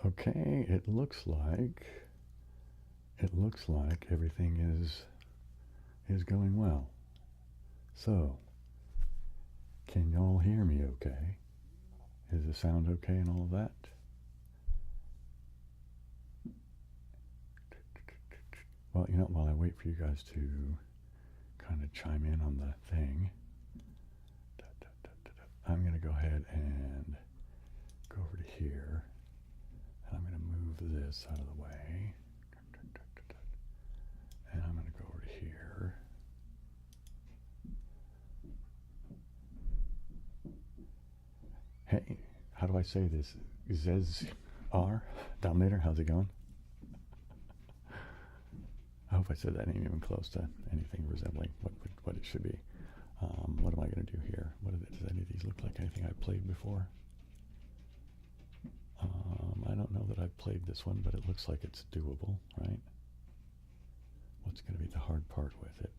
Okay, it looks like everything is going well. So, can y'all hear me okay? Is the sound okay and all of that? Well, you know, while I wait for you guys to kind of chime in on the thing, I'm going to go ahead and go over to here, and I'm going to move this out of the way, and I'm going to go over to here. Hey, how do I say this? Zez R? Dominator, how's it going? I hope I said that ain't even close to anything resembling what it should be. What am I going to do here? Does any of these look like anything I've played before? I don't know that I've played this one, but it looks like it's doable, right? What's going to be the hard part with it?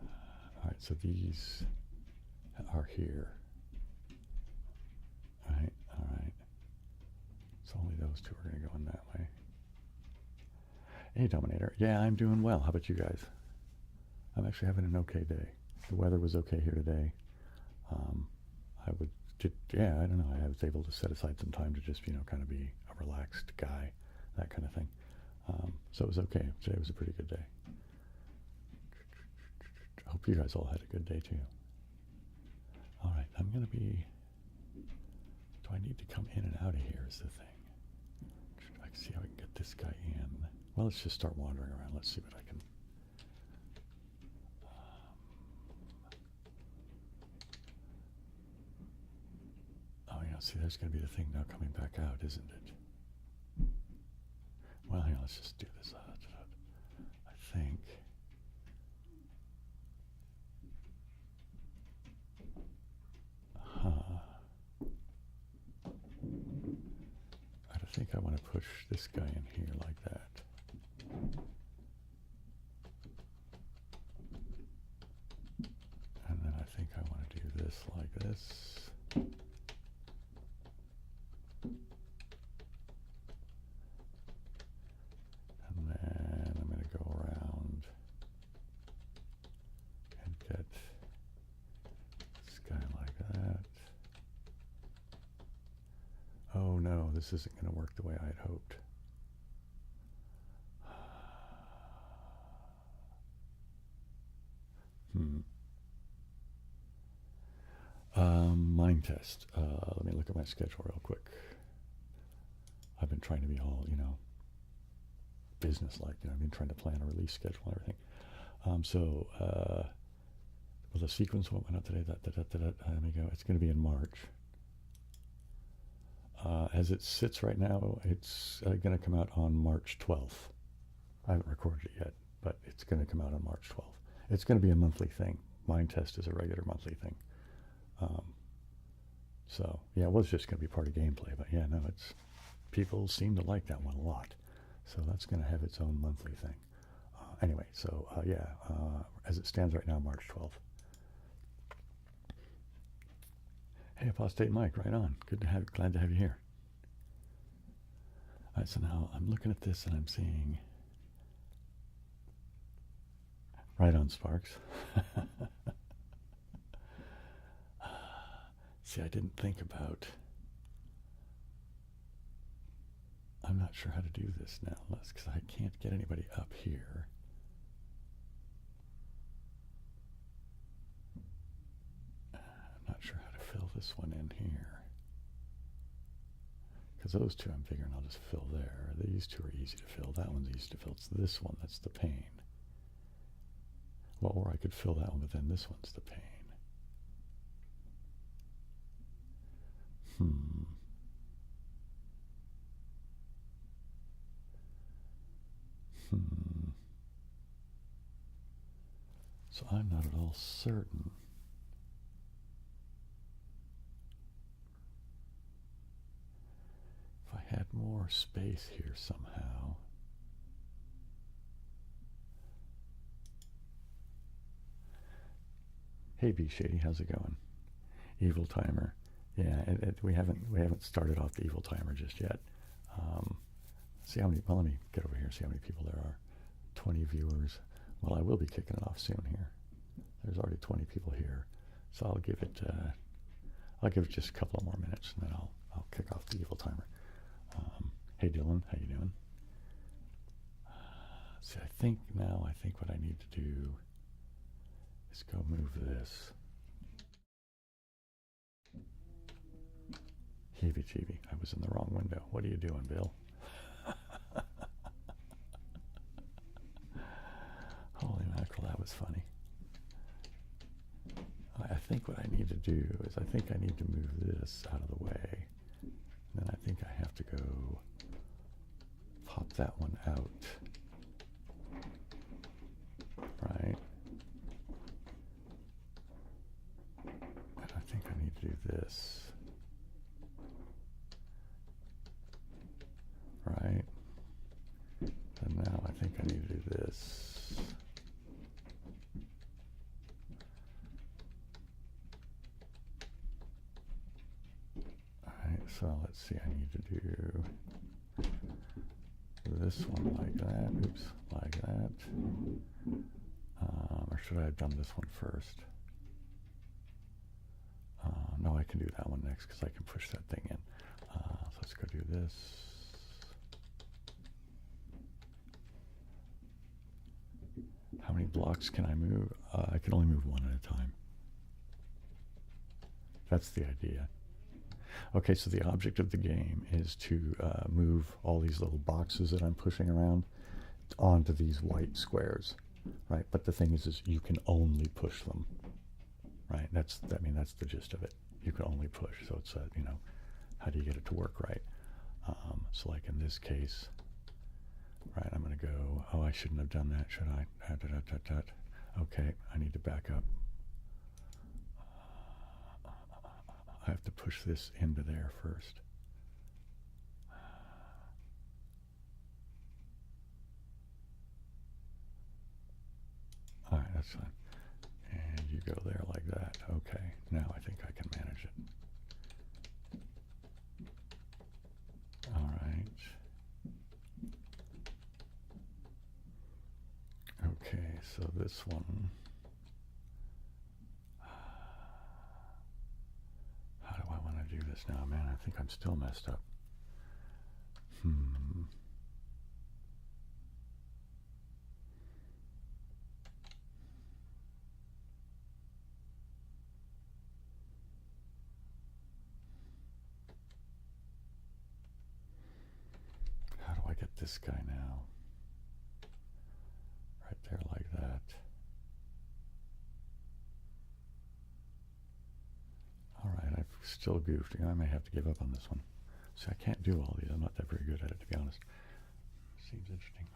All right, so these are here. All right. So only those two are going to go in that way. Hey, Dominator. Yeah, I'm doing well. How about you guys? I'm actually having an okay day. The weather was okay here today. I don't know. I was able to set aside some time to just, kind of be a relaxed guy, that kind of thing. So it was okay. Today was a pretty good day. I hope you guys all had a good day too. All right, I'm going to be... Do I need to come in and out of here is the thing. I can see how I can get this guy in. Well, let's just start wandering around. Let's see what I can... Oh, yeah, see, there's going to be the thing now coming back out, isn't it? Well, here, let's just do this. I think... I think I want to push this guy in here like that. And then I think I want to do this like this. And then I'm going to go around and get this guy like that. Oh no, this isn't going to work the way I had hoped. Mind test. Let me look at my schedule real quick. I've been trying to be all, business-like. I've been trying to plan a release schedule and everything. Well, the sequence went out today. Let me go. It's going to be in March. As it sits right now, it's going to come out on March 12th. I haven't recorded it yet, but it's going to come out on March 12th. It's going to be a monthly thing. Mind test is a regular monthly thing. So, yeah, it was just going to be part of gameplay, but yeah, no, people seem to like that one a lot. So that's going to have its own monthly thing. Anyway, so, as it stands right now, March 12th. Hey, Apostate Mike, right on. Glad to have you here. All right, so now I'm looking at this and I'm seeing... Right on, Sparks. See, I didn't think about... I'm not sure how to do this now, because I can't get anybody up here. I'm not sure how to fill this one in here. Because those two, I'm figuring I'll just fill there. These two are easy to fill. That one's easy to fill. It's this one that's the pain. Well, or I could fill that one, but then this one's the pain. So I'm not at all certain. If I had more space here somehow. Hey B Shady, how's it going? Evil Timer. Yeah, we haven't started off the evil timer just yet. See how many. Well, let me get over here. See how many people there are. 20 viewers. Well, I will be kicking it off soon here. There's already 20 people here, so I'll give it. I'll give it just a couple of more minutes, and then I'll kick off the evil timer. Hey Dylan, how you doing? See, I think what I need to do is go move this. Heebie-jeebie, I was in the wrong window. What are you doing, Bill? Holy mackerel, that was funny. I think what I need to do is I think I need to move this out of the way. And then I think I have to go pop that one out. Right? And I think I need to do this. Right? And now I think I need to do this. Alright, so let's see, I need to do this one like that. Oops, like that. Or should I have done this one first? No, I can do that one next because I can push that thing in. So let's go do this. How many blocks can I move? I can only move one at a time. That's the idea. Okay, so the object of the game is to move all these little boxes that I'm pushing around onto these white squares, right? But the thing is you can only push them, right? I mean, that's the gist of it. You can only push. So it's you know, how do you get it to work right? So like in this case, right, I'm going to go, oh, I shouldn't have done that, should I? Okay, I need to back up. I have to push this into there first. All right, that's fine. And you go there like that. Okay, now I think I can manage it. All right. Okay, so this one. How do I want to do this now? Man, I think I'm still messed up. How do I get this guy now? Right there like that. All right, I've still goofed. I may have to give up on this one. See, I can't do all these. I'm not that very good at it, to be honest. Seems interesting.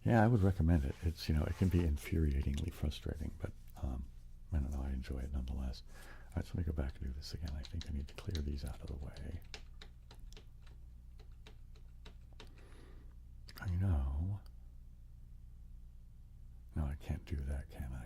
Yeah, I would recommend it. It's, you know, it can be infuriatingly frustrating, but I don't know, I enjoy it nonetheless. All right, so let me go back and do this again. I think I need to clear these out of the way. I know. No, I can't do that, can I?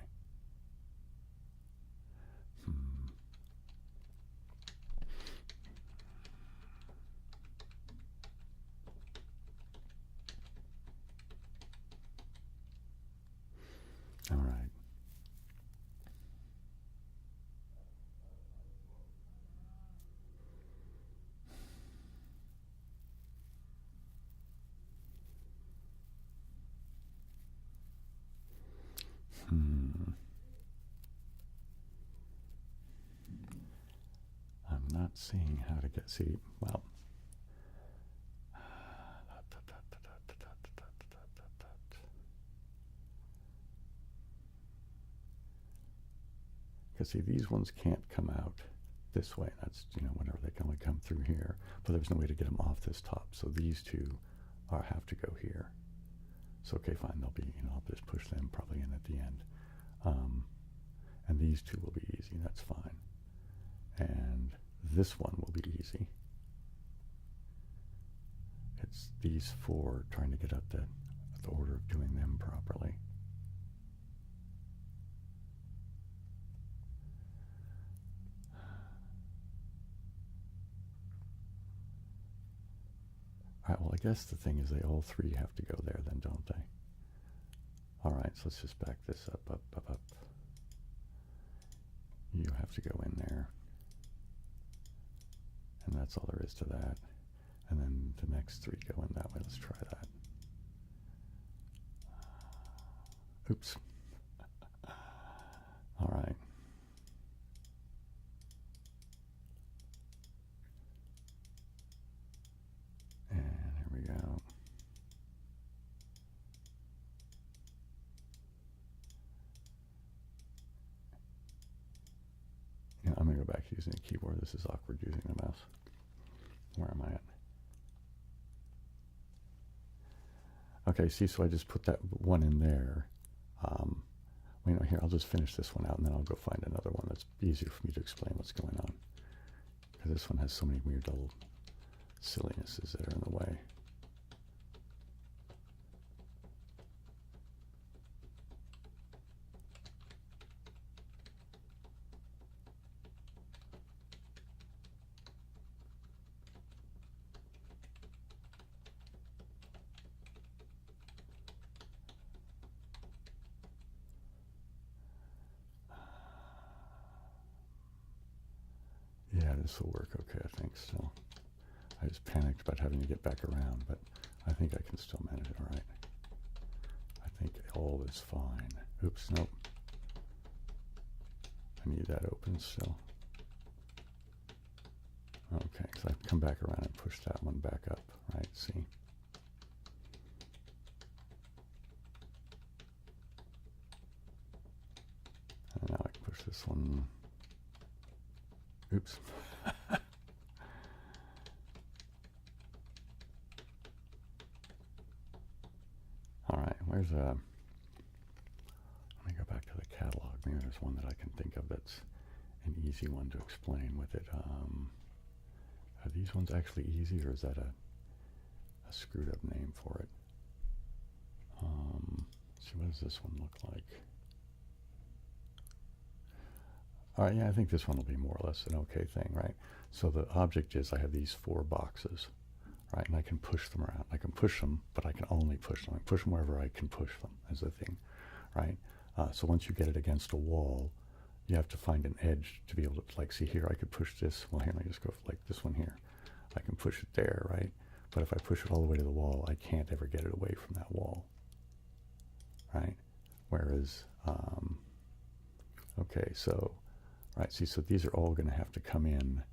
All right. I'm not seeing how to get, see, well, because see, these ones can't come out this way. That's, you know, whenever they can only come through here, but there's no way to get them off this top. So these two have to go here. So, okay, fine, they'll be, you know, I'll just push them probably in at the end. And these two will be easy, that's fine. And this one will be easy. It's these four trying to get up the order of doing them properly. Right, well, I guess the thing is they all three have to go there then, don't they? All right, so let's just back this up, up, up, up. You have to go in there. And that's all there is to that. And then the next three go in that way. Let's try that. Oops. All right. And here we go. Yeah, I'm going to go back to using the keyboard. This is awkward using the mouse. Where am I at? Okay, see, so I just put that one in there. You know, here, I'll just finish this one out, and then I'll go find another one that's easier for me to explain what's going on. Because this one has so many weird little sillinesses that are in the way. Yeah, this will work okay, I think, still. I just panicked about having to get back around, but I think I can still manage it all right. I think all is fine. Oops, nope. I need that open still. Okay, because I come back around and push that one back up, right? See? And now I can push this one. Oops. All right, where's let me go back to the catalog. Maybe there's one that I can think of that's an easy one to explain with it. Are these ones actually easy, or is that a screwed up name for it? See, what does this one look like? All right, yeah, I think this one will be more or less an okay thing, right? So the object is I have these 4 boxes, right? And I can push them around. I can push them, but I can only push them. I push them wherever I can push them is the thing, right? So once you get it against a wall, you have to find an edge to be able to, like, see here, I could push this. Well, here, let me just go for, like, this one here. I can push it there, right? But if I push it all the way to the wall, I can't ever get it away from that wall, right? Whereas, okay, so, right, see, so these are all going to have to come in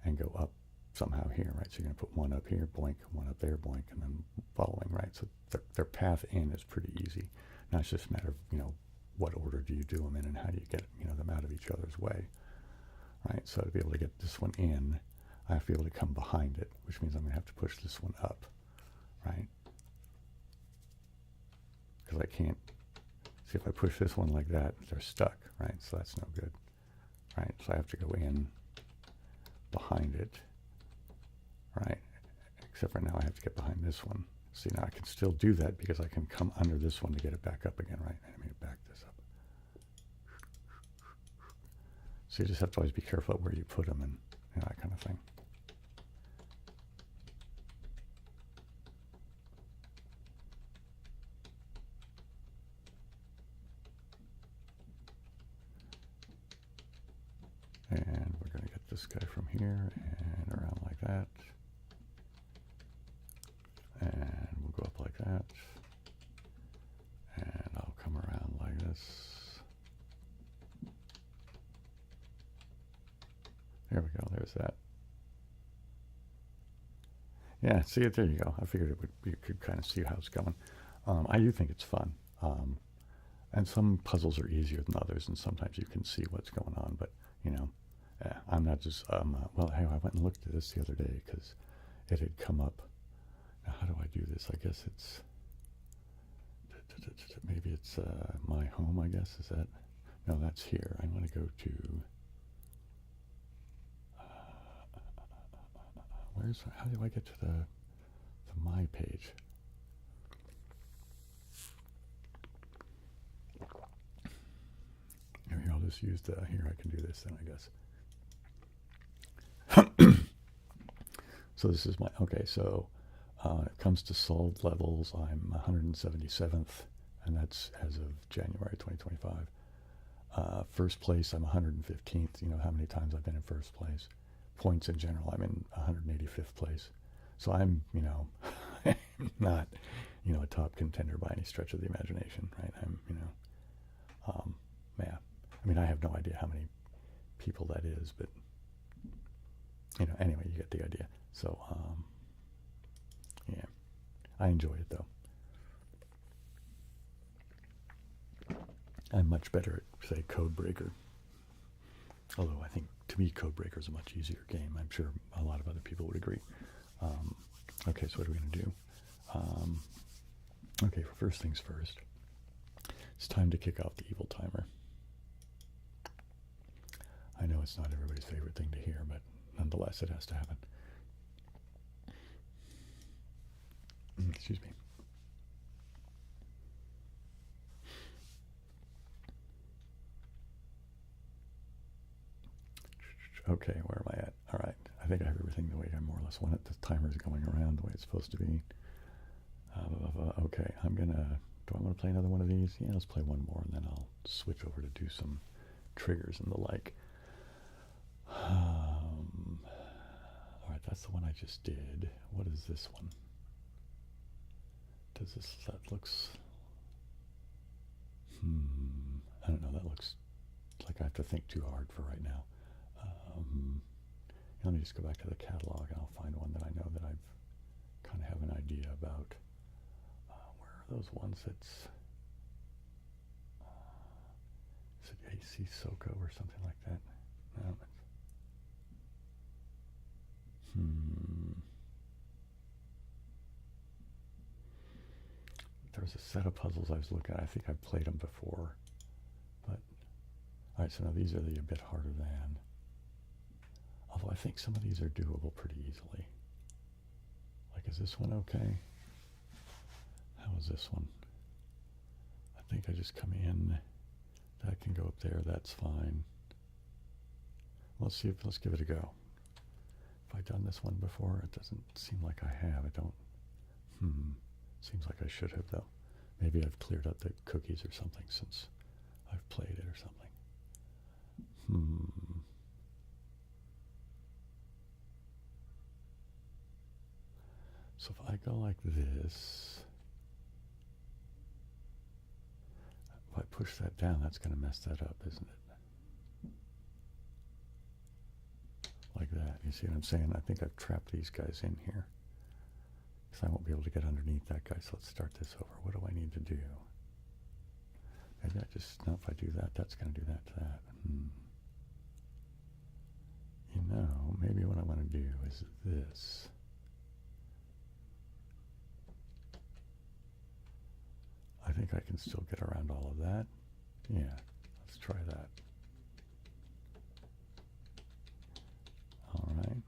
and go up somehow here, right? So you're going to put one up here, boink, one up there, boink, and then following, right? So their path in is pretty easy. Now it's just a matter of, you know, what order do you do them in and how do you get, you know, them out of each other's way, right? So to be able to get this one in, I have to be able to come behind it, which means I'm going to have to push this one up, right? Because I can't, see, if I push this one like that, they're stuck, right? So that's no good, right? So I have to go in behind it, right? Except for now I have to get behind this one. See, now I can still do that because I can come under this one to get it back up again, right? Let me back this up. So you just have to always be careful where you put them and, you know, that kind of thing. And we're going to get this guy from here and around like that. And we'll go up like that. And I'll come around like this. There we go, there's that. Yeah, see it, there you go. I figured you could kind of see how it's going. I do think it's fun. And some puzzles are easier than others, and sometimes you can see what's going on, but, you know, I'm not just, well, hey, I went and looked at this the other day because it had come up. Now, how do I do this? I guess it's, maybe it's my home, I guess, is that? No, that's here. I'm going to go to, how do I get to the my page? Here, I'll just use the, here I can do this then, I guess. So this is my, okay, so when it comes to sold levels, I'm 177th, and that's as of January 2025. First place, I'm 115th. You know how many times I've been in first place. Points in general, I'm in 185th place. So I'm, you know, not, you know, a top contender by any stretch of the imagination, right? I'm, you know, yeah. I mean, I have no idea how many people that is, but, you know, anyway, you get the idea. So, yeah, I enjoy it though. I'm much better at, say, Codebreaker. Although I think, to me, Codebreaker is a much easier game. I'm sure a lot of other people would agree. Okay, so what are we going to do? Okay, first things first. It's time to kick off the evil timer. I know it's not everybody's favorite thing to hear, but nonetheless, it has to happen. Excuse me. Okay, where am I at? All right, I think I have everything the way I more or less want it. The timer is going around the way it's supposed to be. Okay, I'm gonna, do I want to play another one of these? Yeah, let's play one more, and then I'll switch over to do some triggers and the like. All right, that's the one I just did. What is this one? Does this, that looks, I don't know, that looks like I have to think too hard for right now. Let me just go back to the catalog and I'll find one that I know that I've kind of have an idea about. Where are those ones that's, is it AC Soko or something like that? No. There's a set of puzzles I was looking at. I think I've played them before. But, all right, so now these are a bit harder than. Although I think some of these are doable pretty easily. Like, is this one okay? How is this one? I think I just come in. That can go up there. That's fine. Let's see if, let's give it a go. Have I done this one before? It doesn't seem like I have. I don't. Seems like I should have, though. Maybe I've cleared up the cookies or something since I've played it or something. So if I go like this, if I push that down, that's going to mess that up, isn't it? Like that. You see what I'm saying? I think I've trapped these guys in here. Because I won't be able to get underneath that guy. So let's start this over. What do I need to do? Maybe I just, no, if I do that, that's going to do that to that. You know, maybe what I want to do is this. I think I can still get around all of that. Yeah, let's try that. All right.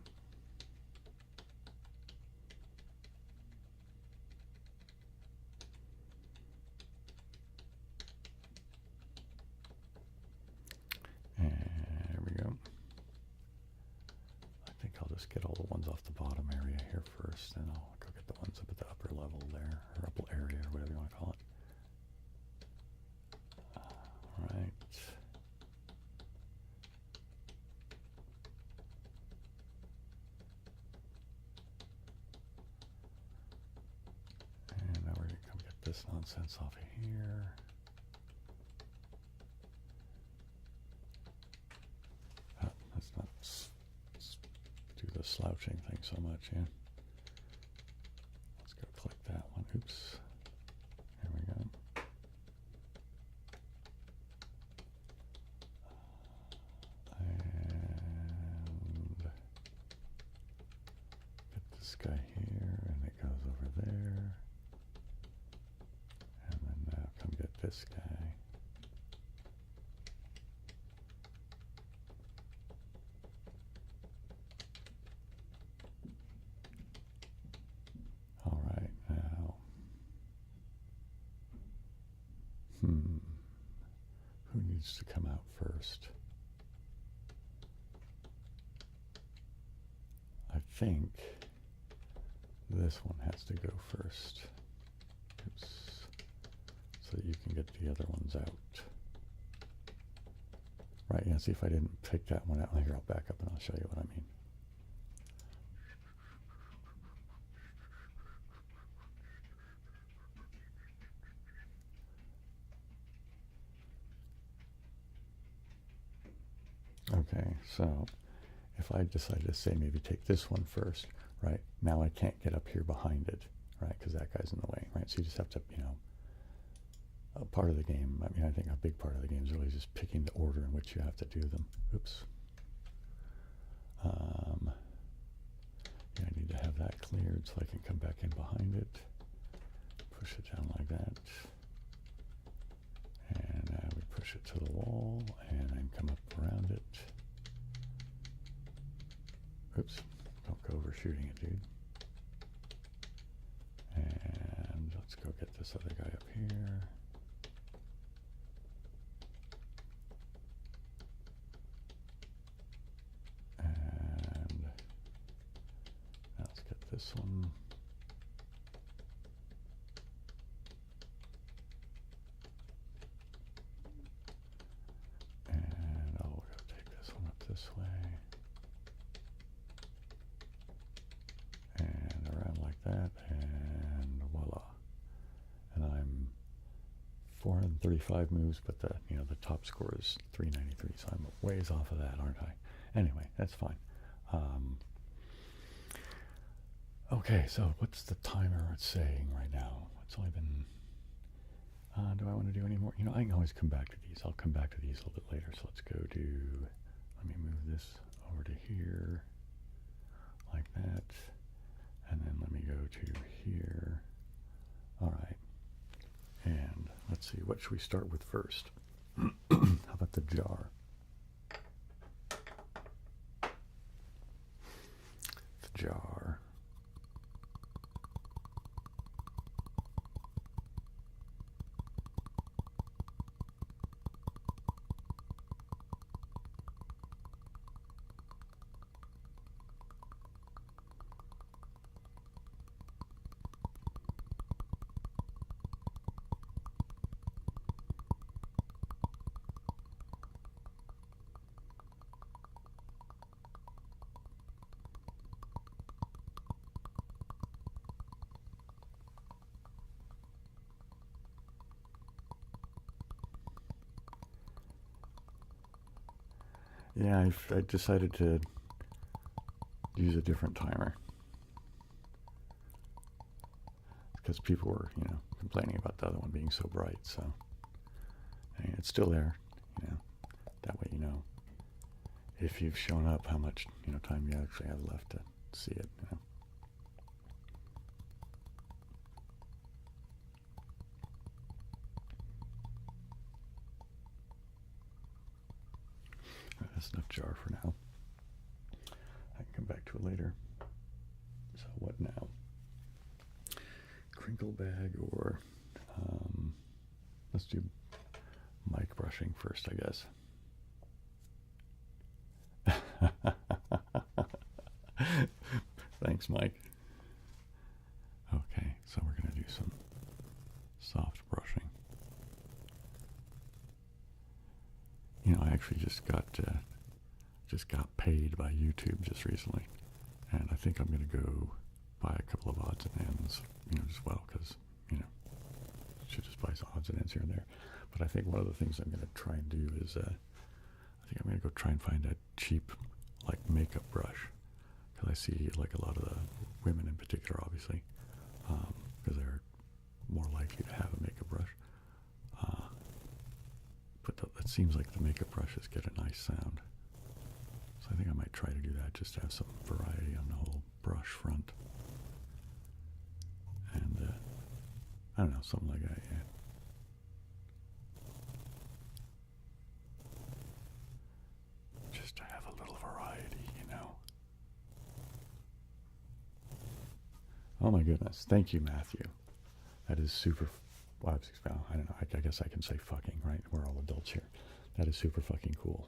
And there we go. I think I'll just get all the ones off the bottom area here first, and I'll go get the ones up at the upper level there, or upper area, or whatever you want to call it. All right. And now we're going to come get this nonsense off of here. Let's not do the slouching thing so much, yeah. Let's go click that one. Oops. There we go. And get this guy here, and it goes over there. And then now come get this guy. All right, now. Who needs to come out first? I think this one has to go first. Oops. So that you can get the other ones out. Right, yeah, see if I didn't pick that one out. Here, I'll back up and I'll show you what I mean. Okay, so if I decide to say maybe take this one first, right, now I can't get up here behind it, right, because that guy's in the way, right? So you just have to, you know, a part of the game, I mean, I think a big part of the game is really just picking the order in which you have to do them. Oops. Yeah, I need to have that cleared so I can come back in behind it, push it down like that, and we push it to the wall, and then come up around it. Oops, don't go overshooting it, dude. And let's go get this other guy up here. And now let's get this one. And I'll go take this one up this way. And around like that, and voila. And I'm 435 moves, but the, you know, the top score is 393, so I'm ways off of that, aren't I? Anyway, that's fine. Okay, so what's the timer it's saying right now? It's only been, do I want to do any more? You know, I can always come back to these. I'll come back to these a little bit later. So let's go to, let me move this over to here, like that. And then let me go to here. All right. And let's see, what should we start with first? How about the jar? The jar. Yeah, I decided to use a different timer because people were, you know, complaining about the other one being so bright. So, I mean, it's still there, you know. That way, you know, if you've shown up, how much, you know, time you actually have left to see it. You know. That's enough jar for now. I can come back to it later. So what now? Crinkle bag or let's do mic brushing first, I guess. Thanks, Mike. Okay, so we're going to do some soft brushing. You know, I actually just got paid by YouTube just recently, and I think I'm going to go buy a couple of odds and ends, you know, as well, because, you know, should just buy some odds and ends here and there. But I think one of the things I'm going to try and do is, I think I'm going to go try and find a cheap, like, makeup brush, because I see, like, a lot of the women in particular, obviously, because they're more likely to have a makeup brush. But it seems like the makeup brushes get a nice sound. So I think I might try to do that, just to have some variety on the whole brush front. And, I don't know, something like that, yeah. Just to have a little variety, you know. Oh my goodness. Thank you, Matthew. That is super... Well, I don't know. I guess I can say fucking, right? We're all adults here. That is super fucking cool.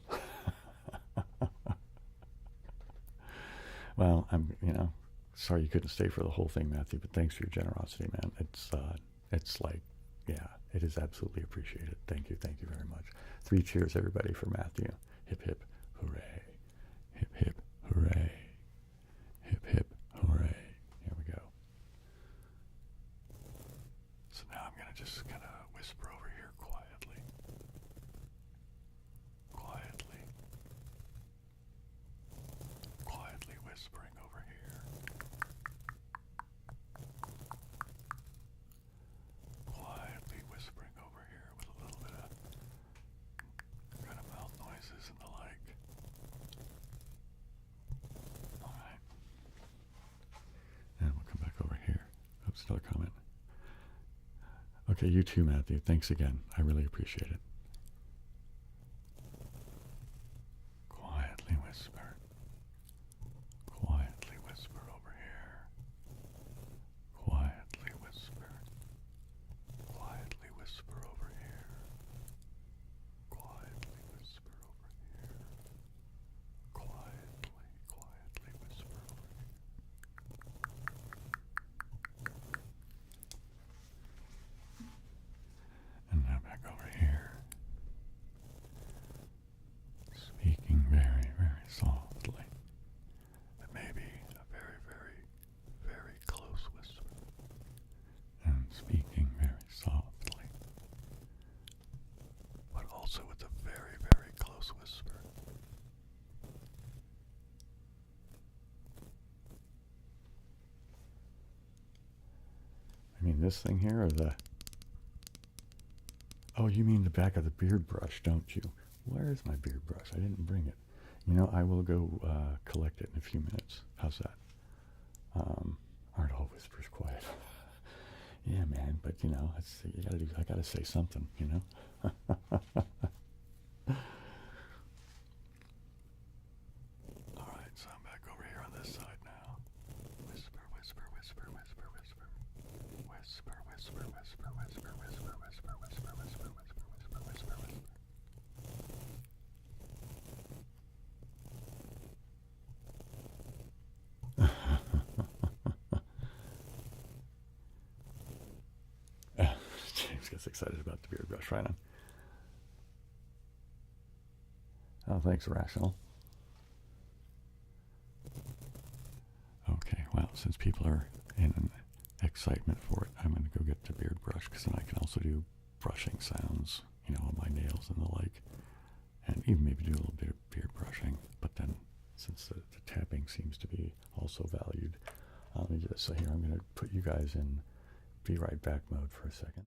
Well, I'm, you know, Sorry you couldn't stay for the whole thing, Matthew, but thanks for your generosity, man. It's like, yeah, it is absolutely appreciated. Thank you very much. 3 cheers, everybody, for Matthew. Hip, hip, hooray. Hip, hip, hooray. Hip, hip, hooray. Here we go. So now I'm going to just kind of whisper over here quietly. Quietly. Quietly whispering over here. Quietly whispering over here with a little bit of kind of mouth noises and the like. Alright. And we'll come back over here. Oops, another comment. Okay, you too, Matthew. Thanks again. I really appreciate it. Quietly whisper. Quietly whisper over here. Quietly whisper. Quietly whisper over here. Quietly whisper over here. Quietly whisper over here. And now back over here. Speaking very, very softly. It may be a very, very, very close whisper. And speaking very softly. But also with a very, very close whisper. I mean this thing here or the... Oh, you mean the back of the beard brush, don't you? Where is my beard brush? I didn't bring it. You know, I will go collect it in a few minutes. How's that? Aren't all whispers quiet? Yeah, man, but you know, I gotta say something, you know? Alright, so I'm back over here on this side now. Whisper, whisper, whisper, whisper, whisper. Whisper, whisper, whisper, whisper, whisper, whisper, whisper, whisper, whisper, whisper, whisper, whisper. James gets excited about the beard brush, right on. Oh, thanks, Rational. Okay, well, since people are in excitement for it, I'm going to go get the beard brush, because then I can also do brushing sounds, you know, on my nails and the like, and even maybe do a little bit of beard brushing. But then, since the tapping seems to be also valued, let me just say here, I'm going to put you guys in be right back mode for a second.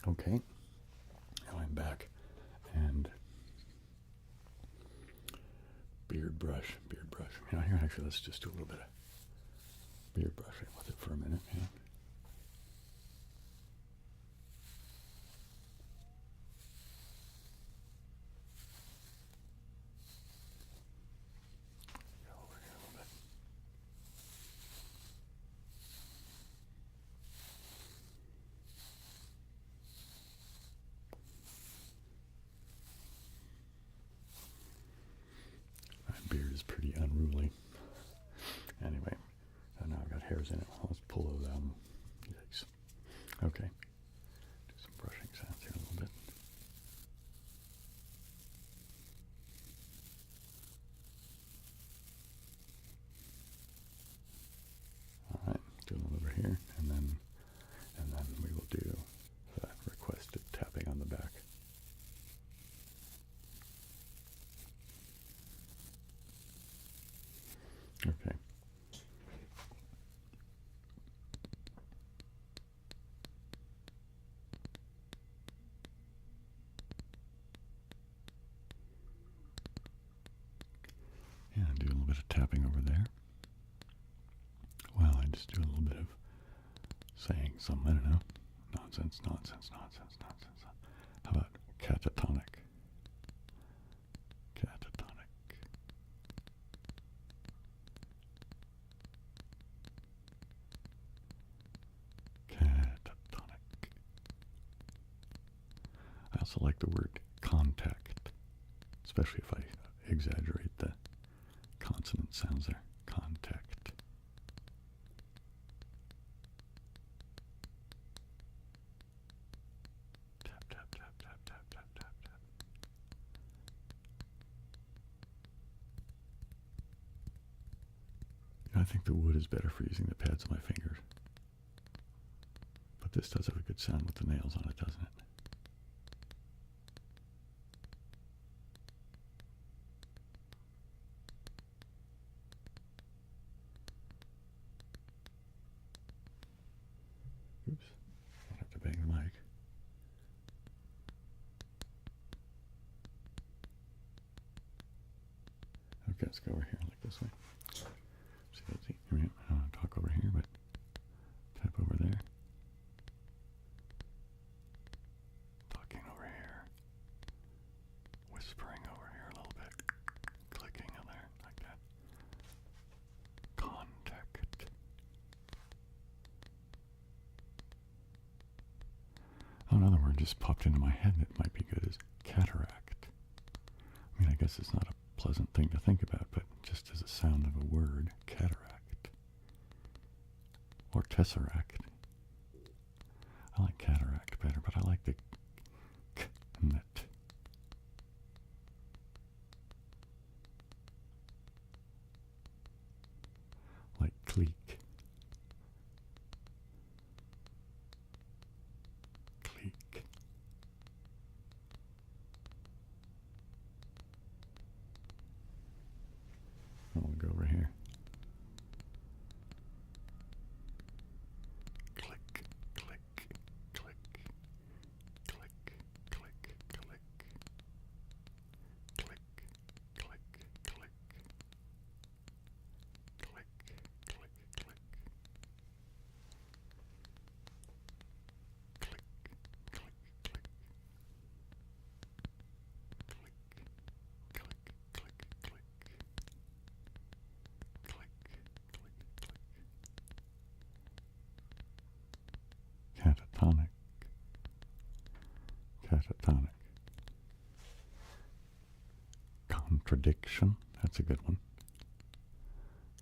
Okay, now I'm back, and beard brush. You know, here, actually, let's just do a little bit of beard brushing with it for a minute. Yeah. Go over here a little bit. My beard is pretty unruly. Anyway, now I've got hairs in it. Let's pull those out. Yikes. Okay. Do some brushing sounds here a little bit. All right, do a little over here, and then we will do that requested tapping on the back. Okay. Yeah, do a little bit of tapping over there. just do a little bit of saying some, I don't know, nonsense, nonsense, nonsense, nonsense. How about catatonic? Catatonic. Catatonic. I also like the word contact, especially if I exaggerate the consonant sounds there. Contact. Tap, tap, tap, tap, tap, tap, tap, tap. I think the wood is better for using the pads of my fingers. But this does have a good sound with the nails on it, doesn't it? Oops, I'll have to bang the mic. Okay, let's go over here, like this way. See, let's see. Here we go. I don't want to talk over here, but tap over there. Talking over here. Whispering over here a little bit. Clicking on there, like that. Contact. Oh, another word just popped into my head that might be good is cataract. I mean, I guess it's not a pleasant thing to think about, but just as a sound of a word, cataract. Or tesseract. I like cataract better, but I like the k and the t. Like cleek. Cleek. We'll go over here. Click, click, click, click, click, click, click, click, click, click, click, click, click. Click, click, click. Click, click, click, click. Click, click, click. Catatonic. Catatonic. Contradiction. That's a good one.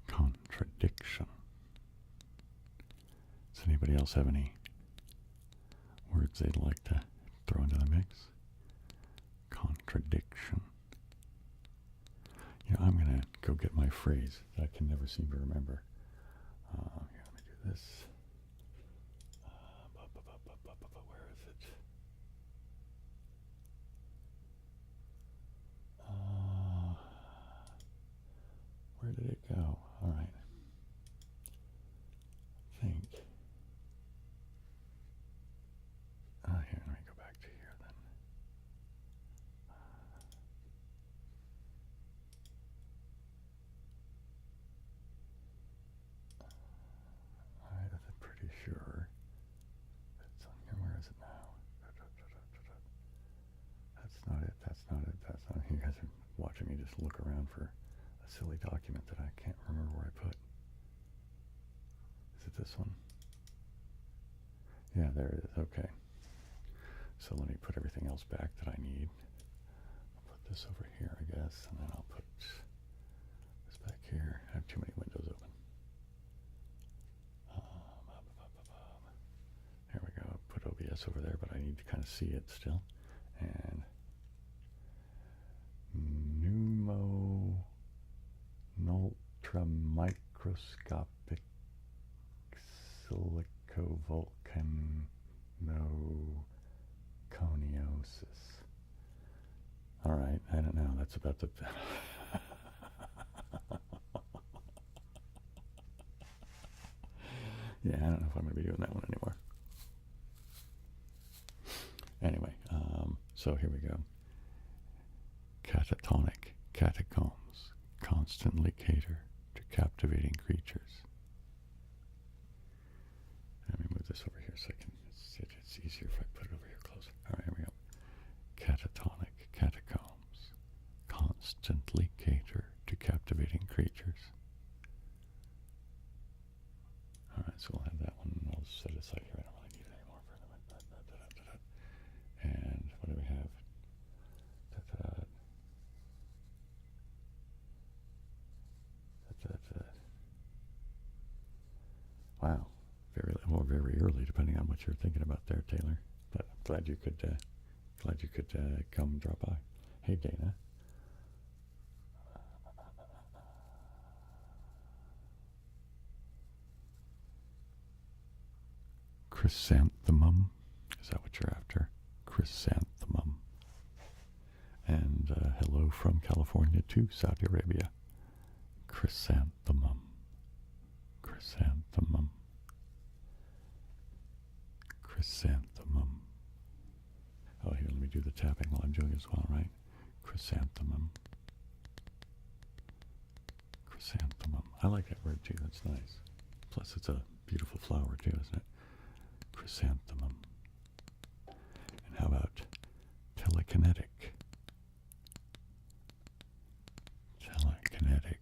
Contradiction. Does anybody else have any words they'd like to throw into the mix? Contradiction. You know, I'm going to go get my phrase that I can never seem to remember. Here, let me do this. Where is it? Where did it go? All right. I think. Here, let me go back to here then. I'm pretty sure it's on here. Where is it now? That's not it. That's not it. That's not it. You guys are watching me just look around for a silly document that I can't remember where I put. Is it this one? Yeah, there it is. Okay. So let me put everything else back that I need. I'll put this over here, I guess, and then I'll put this back here. I have too many windows open. There we go. I'll put OBS over there, but I need to kind of see it still. And ultramicroscopic silicovolcanoconiosis. All right, I don't know. That's about the... Yeah, I don't know if I'm going to be doing that one anymore. Anyway, so here we go. Catatonic catacombs constantly cater to captivating creatures. this over here so I can see it. It's easier if I put it over here closer. All right, here we go. Catatonic catacombs constantly cater to captivating creatures. All right, so we'll have that one. I'll just set it aside here. I don't really need it anymore for the moment. And what do we have? Wow, very early, depending on what you're thinking about there, Taylor. But I'm glad you could come drop by. Hey, Dana. Chrysanthemum, is that what you're after? Chrysanthemum. And hello from California to Saudi Arabia. Chrysanthemum. Chrysanthemum. Chrysanthemum. Oh, here, let me do the tapping while I'm doing it as well, right? Chrysanthemum. Chrysanthemum. I like that word too, that's nice. Plus it's a beautiful flower too, isn't it? Chrysanthemum. And how about telekinetic? Telekinetic.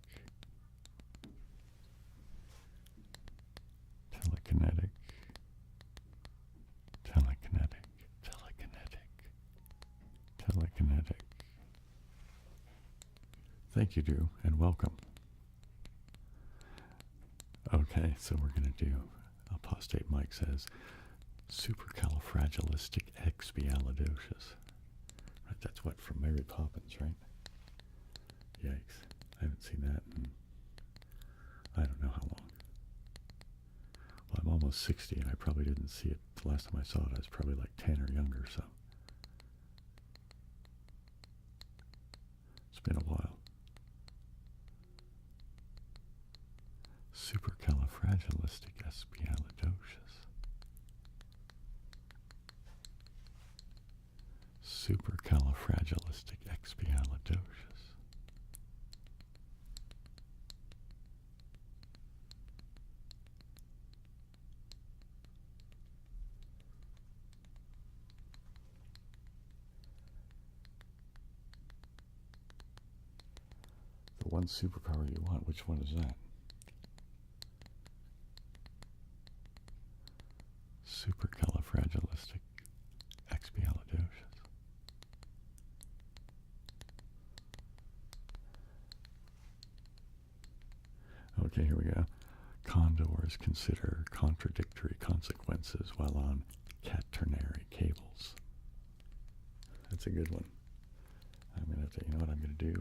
Telekinetic. Telekinetic. Telekinetic. Telekinetic. Thank you, Drew, and welcome. Okay, so we're going to do, Apostate Mike says, supercalifragilisticexpialidocious. Right, that's what, from Mary Poppins, right? Yikes. I haven't seen that in I don't know how long. Well, I'm almost 60 and I probably didn't see it. The last time I saw it, I was probably like 10 or younger, so. It's been a while. Supercalifragilisticexpialidocious. Supercalifragilisticexpialidocious. The one superpower you want, which one is that? Supercalifragilisticexpialidocious. Okay, here we go. Condors consider contradictory consequences while on quaternary cables. That's a good one. I'm going to have to, you know what I'm going to do?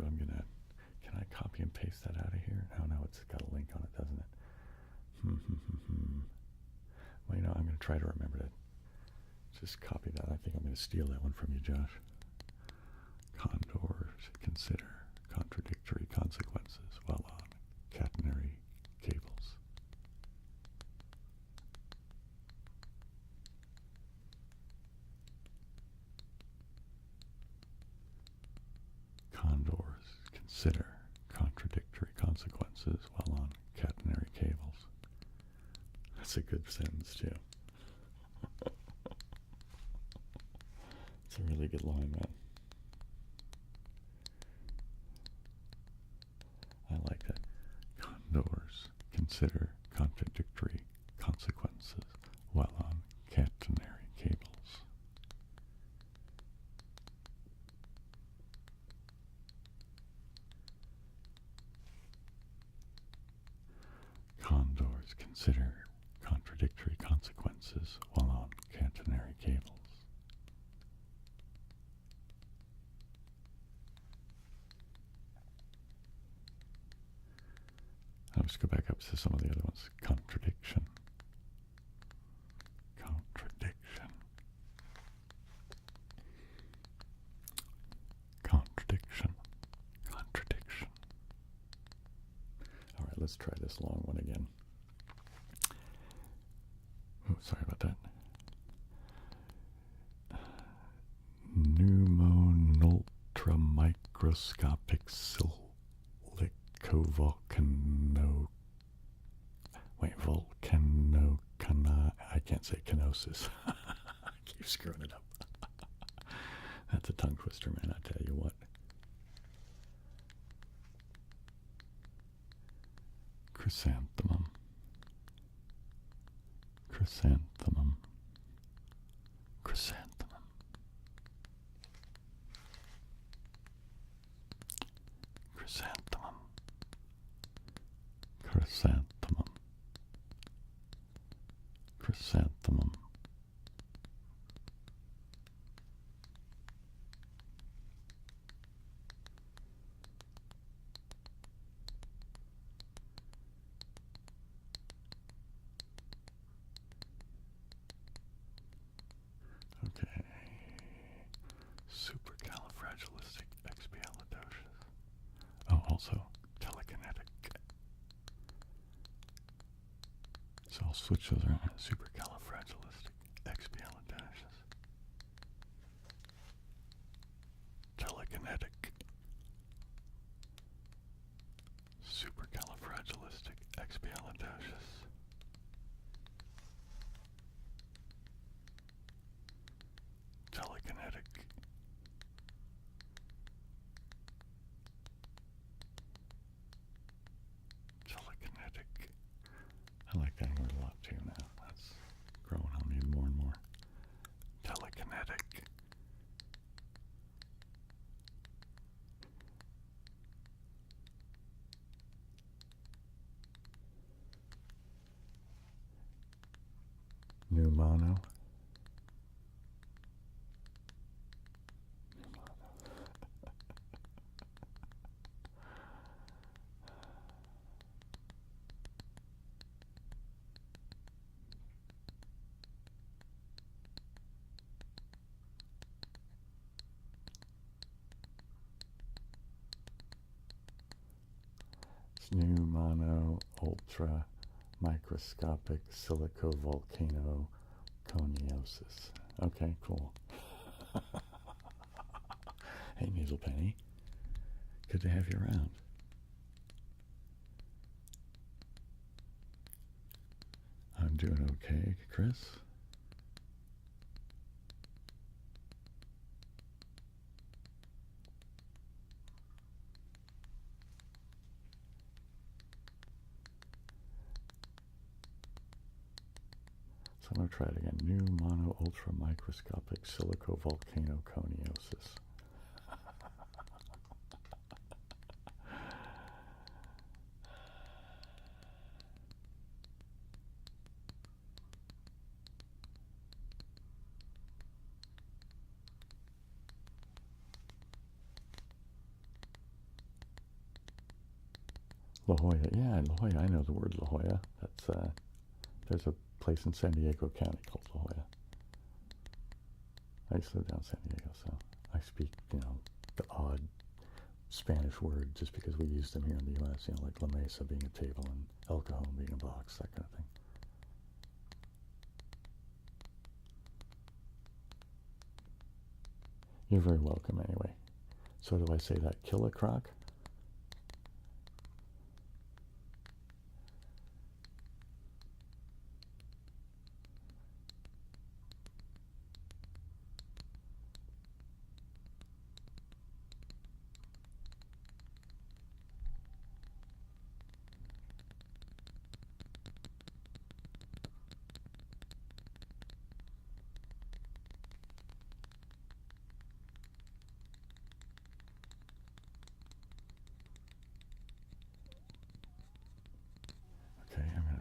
Can I copy and paste that out of here? Oh, no, it's got a link on it, doesn't it? Well, you know, I'm going to try to remember to just copy that. I think I'm going to steal that one from you, Josh. Condors consider contradictory consequences while on catenary cables. Condors consider contradictory consequences while on catenary cables. That's a good sentence, too. It's a really good line, man. I like that. Condors consider contradictory consequences while on catenary cables. Condors consider contradictory consequences while on catenary cables. Let's go back up to some of the other ones. Contradiction. Contradiction. Contradiction. Contradiction. All right, let's try this long one again. Oh, sorry about that. Pneumonultramicroscopic volcano. Wait, volcanocani. can't say kenosis. I keep screwing it up. That's a tongue twister, man, I tell you what. Chrysanthemum. Chrysanthemum. Chrysanthemum. Chrysanthemum. Chrysanthemum. Chrysanthemum. Okay. Supercalifragilisticexpialidocious. Oh, also telekinetic. So I'll switch those around. Supercalifragilisticexpialidocious. Telekinetic. Supercalifragilisticexpialidocious. Telekinetic. Telekinetic. I like that word a lot too now. That's growing on me more and more. Telekinetic. Pneumono. Pneumono ultra microscopic silicovolcanoconiosis. Okay, cool. Hey, Nasal Penny. Good to have you around. I'm doing okay, Chris. So I'm going to try it again. Pneumono ultra microscopic silicovolcanoconiosis. La Jolla, yeah, La Jolla. I know the word La Jolla. That's there's a place in San Diego County called La Jolla. I used to live down in San Diego, so I speak, the odd Spanish word just because we use them here in the U.S. Like La Mesa being a table and El Cajon being a box, that kind of thing. You're very welcome, anyway. So do I say that kilocroc?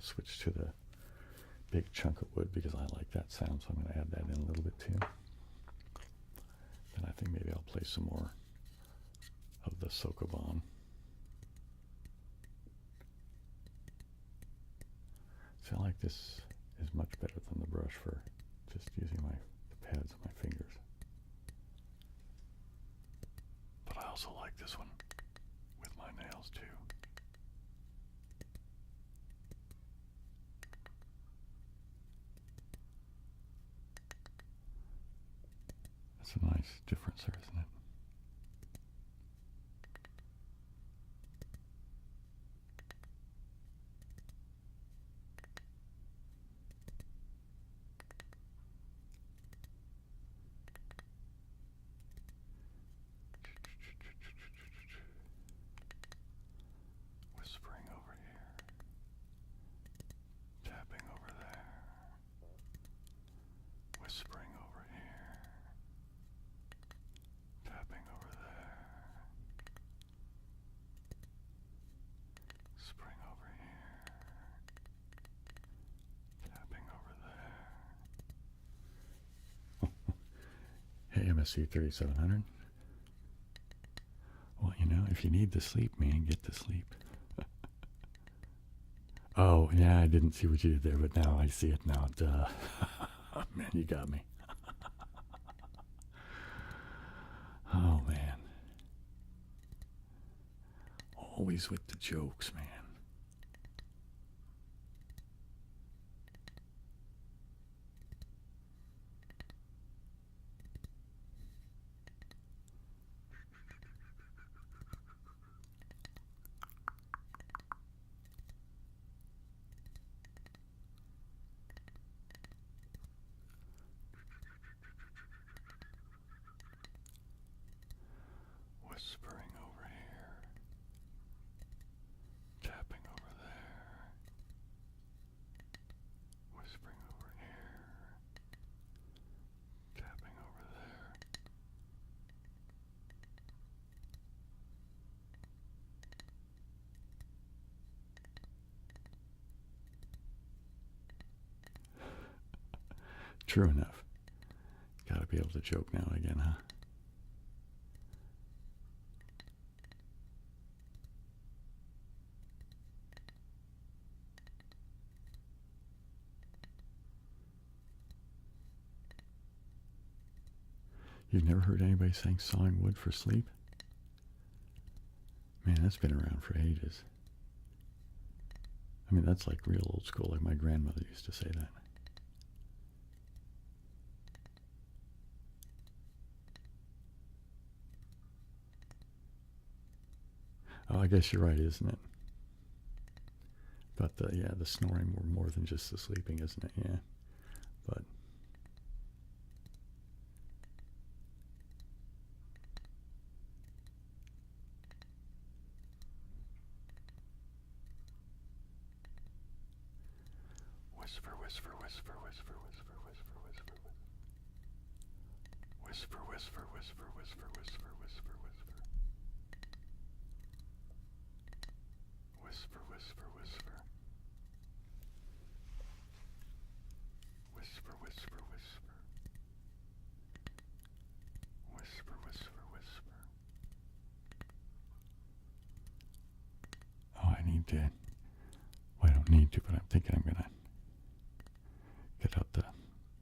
Switch to the big chunk of wood because I like that sound, so I'm going to add that in a little bit too. Then I think maybe I'll play some more of the Sokoban. See, I like this is much better than the brush for just using the pads of my fingers. But I also like this one with my nails too. That's a nice difference there, isn't it? MSC 3700. Well, you know, if you need to sleep, man, get to sleep. Oh, yeah, I didn't see what you did there, but now I see it now. Duh. Man, you got me. Oh, man. Always with the jokes, man. Whispering over here, tapping over there, whispering over here, tapping over there. True enough. Gotta be able to joke now and again, huh? You've never heard anybody saying sawing wood for sleep? Man, that's been around for ages. I mean, that's like real old school, like my grandmother used to say that. Oh, I guess you're right, isn't it? But the snoring more than just the sleeping, isn't it? Yeah. But whisper, whisper, whisper, whisper, whisper, whisper, whisper, whisper, whisper, whisper, whisper, whisper, whisper, whisper. Whisper, whisper, whisper. Whisper, whisper, whisper. Whisper, whisper, whisper. Oh, I need to. Well, I don't need to, but I'm thinking I'm gonna get out the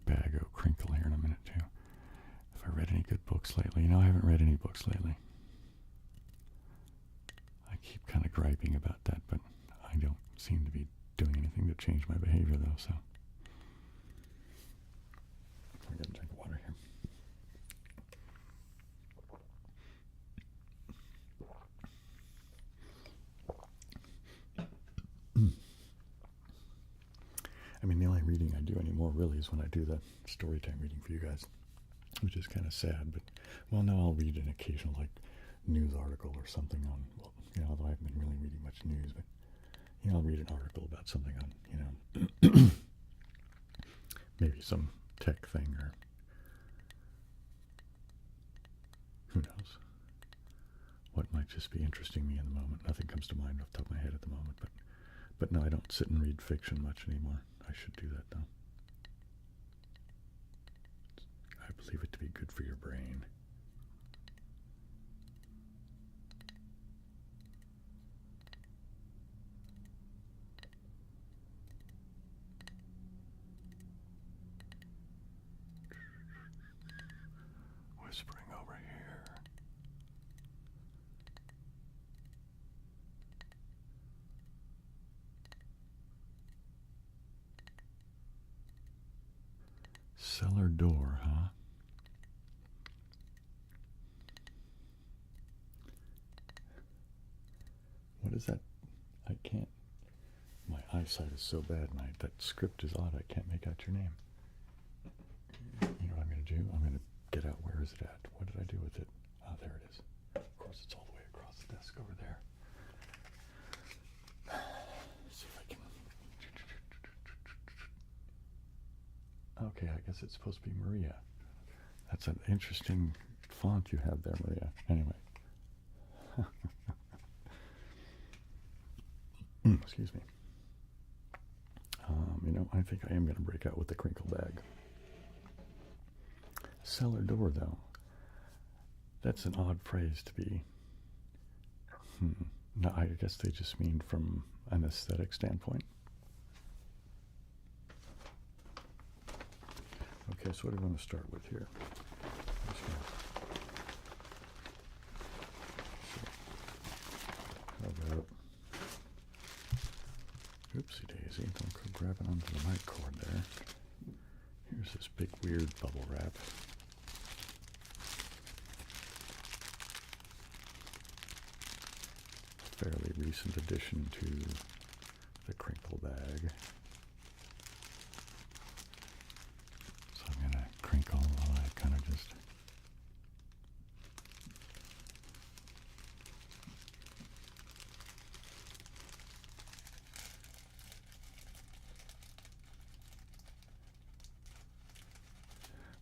bag of Crinkle here in a minute too. Have I read any good books lately? You know, I haven't read any books lately. I keep kind of griping about that, but I don't seem to be doing anything to change my behavior, though, so. I'm going to drink water here. I mean, the only reading I do anymore really is when I do the story time reading for you guys, which is kind of sad, but, well, no, I'll read an occasional, like, news article or something on, well, you know, although I haven't been really reading much news, but, you know, I'll read an article about something on, you know, maybe some tech thing or who knows. What might just be interesting me in the moment. Nothing comes to mind off the top of my head at the moment, but no, I don't sit and read fiction much anymore. I should do that, though. I believe it to be good for your brain. Whispering over here. Cellar door, huh? What is that? I can't. My eyesight is so bad, and that script is odd. I can't make out your name. You know what I'm going to do? I'm going to get out. Where is it at? What did I do with it? Ah, there it is. Of course, it's all the way across the desk over there. Let's see if I can. Okay, I guess it's supposed to be Maria. That's an interesting font you have there, Maria. Anyway. Excuse me. You know, I think I am going to break out with the Crinkle bag. Cellar door, though. That's an odd phrase to be. No, I guess they just mean from an aesthetic standpoint. Okay, so what do we want to start with here? How about, oopsie daisy, don't go grabbing onto the mic cord there. Here's this big weird bubble wrap. Fairly recent addition to the Crinkle bag. So I'm going to crinkle while I kind of just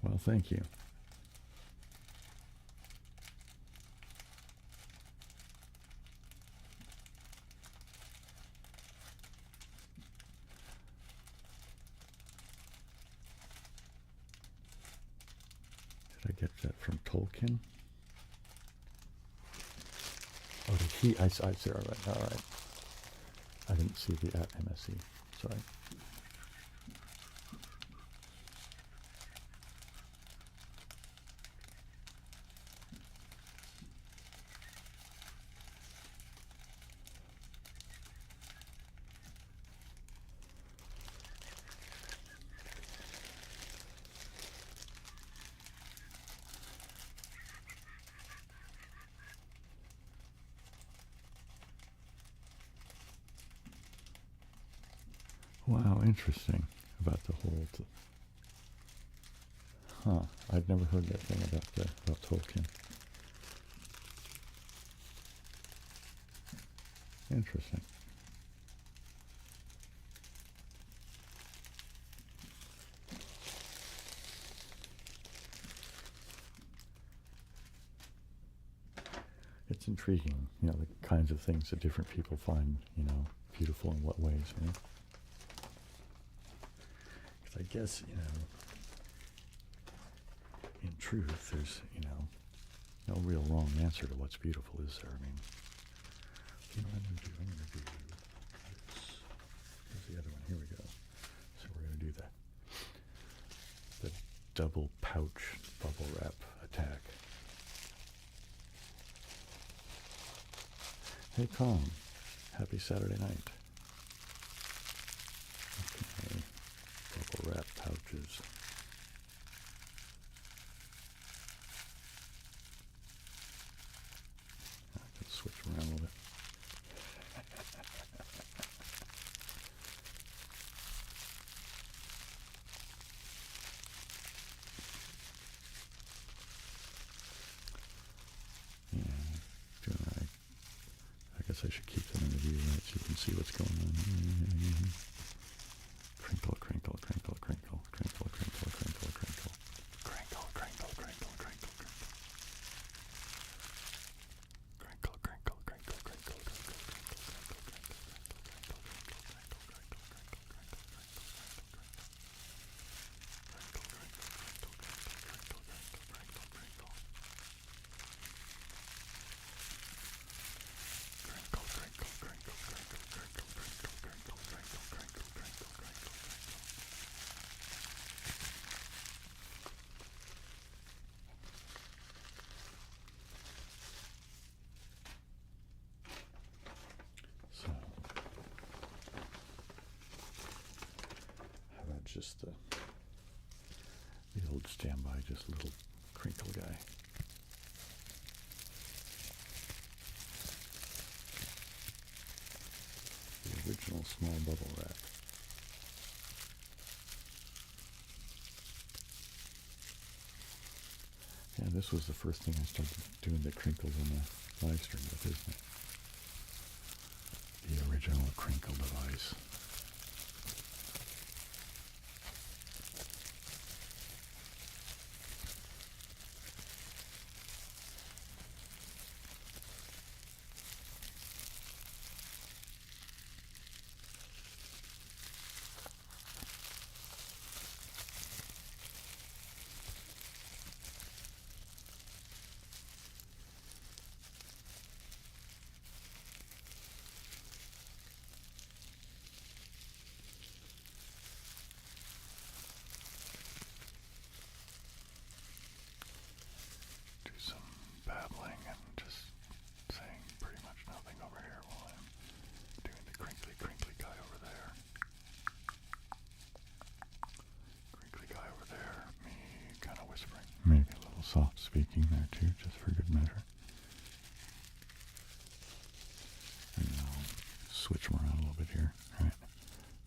well, thank you. Did I get that from Tolkien? Oh, did he? I see. All right. All right. I didn't see the at MSC. Sorry. Wow, interesting about the whole. I'd never heard that thing about Tolkien. Interesting. It's intriguing, you know, the kinds of things that different people find, you know, beautiful in what ways, you know. Because I guess, you know, in truth, there's, you know, no real wrong answer to what's beautiful, is there? I mean, you know what I'm going to do? I'm going to do this. Here's the other one. Here we go. So we're going to do that. The double pouch bubble wrap attack. Hey, Colin. Happy Saturday night. Okay. Bubble wrap pouches. I can switch around a little bit. I guess I should keep them in the view, right, so you can see what's going on. Crinkle, crinkle, crinkle, crinkle, crinkle, crinkle, crinkle, crinkle. Crinkle, crinkle, crinkle, crinkle, crinkle. Crinkle, crinkle, crinkle, crinkle, crinkle, crinkle, crinkle, just the old standby, just a little crinkle guy. The original small bubble wrap. Yeah, this was the first thing I started doing the crinkles on the live stream with, isn't it? The original crinkle device. Maybe a little soft speaking there too, just for good measure. And I'll switch them around a little bit here. All right.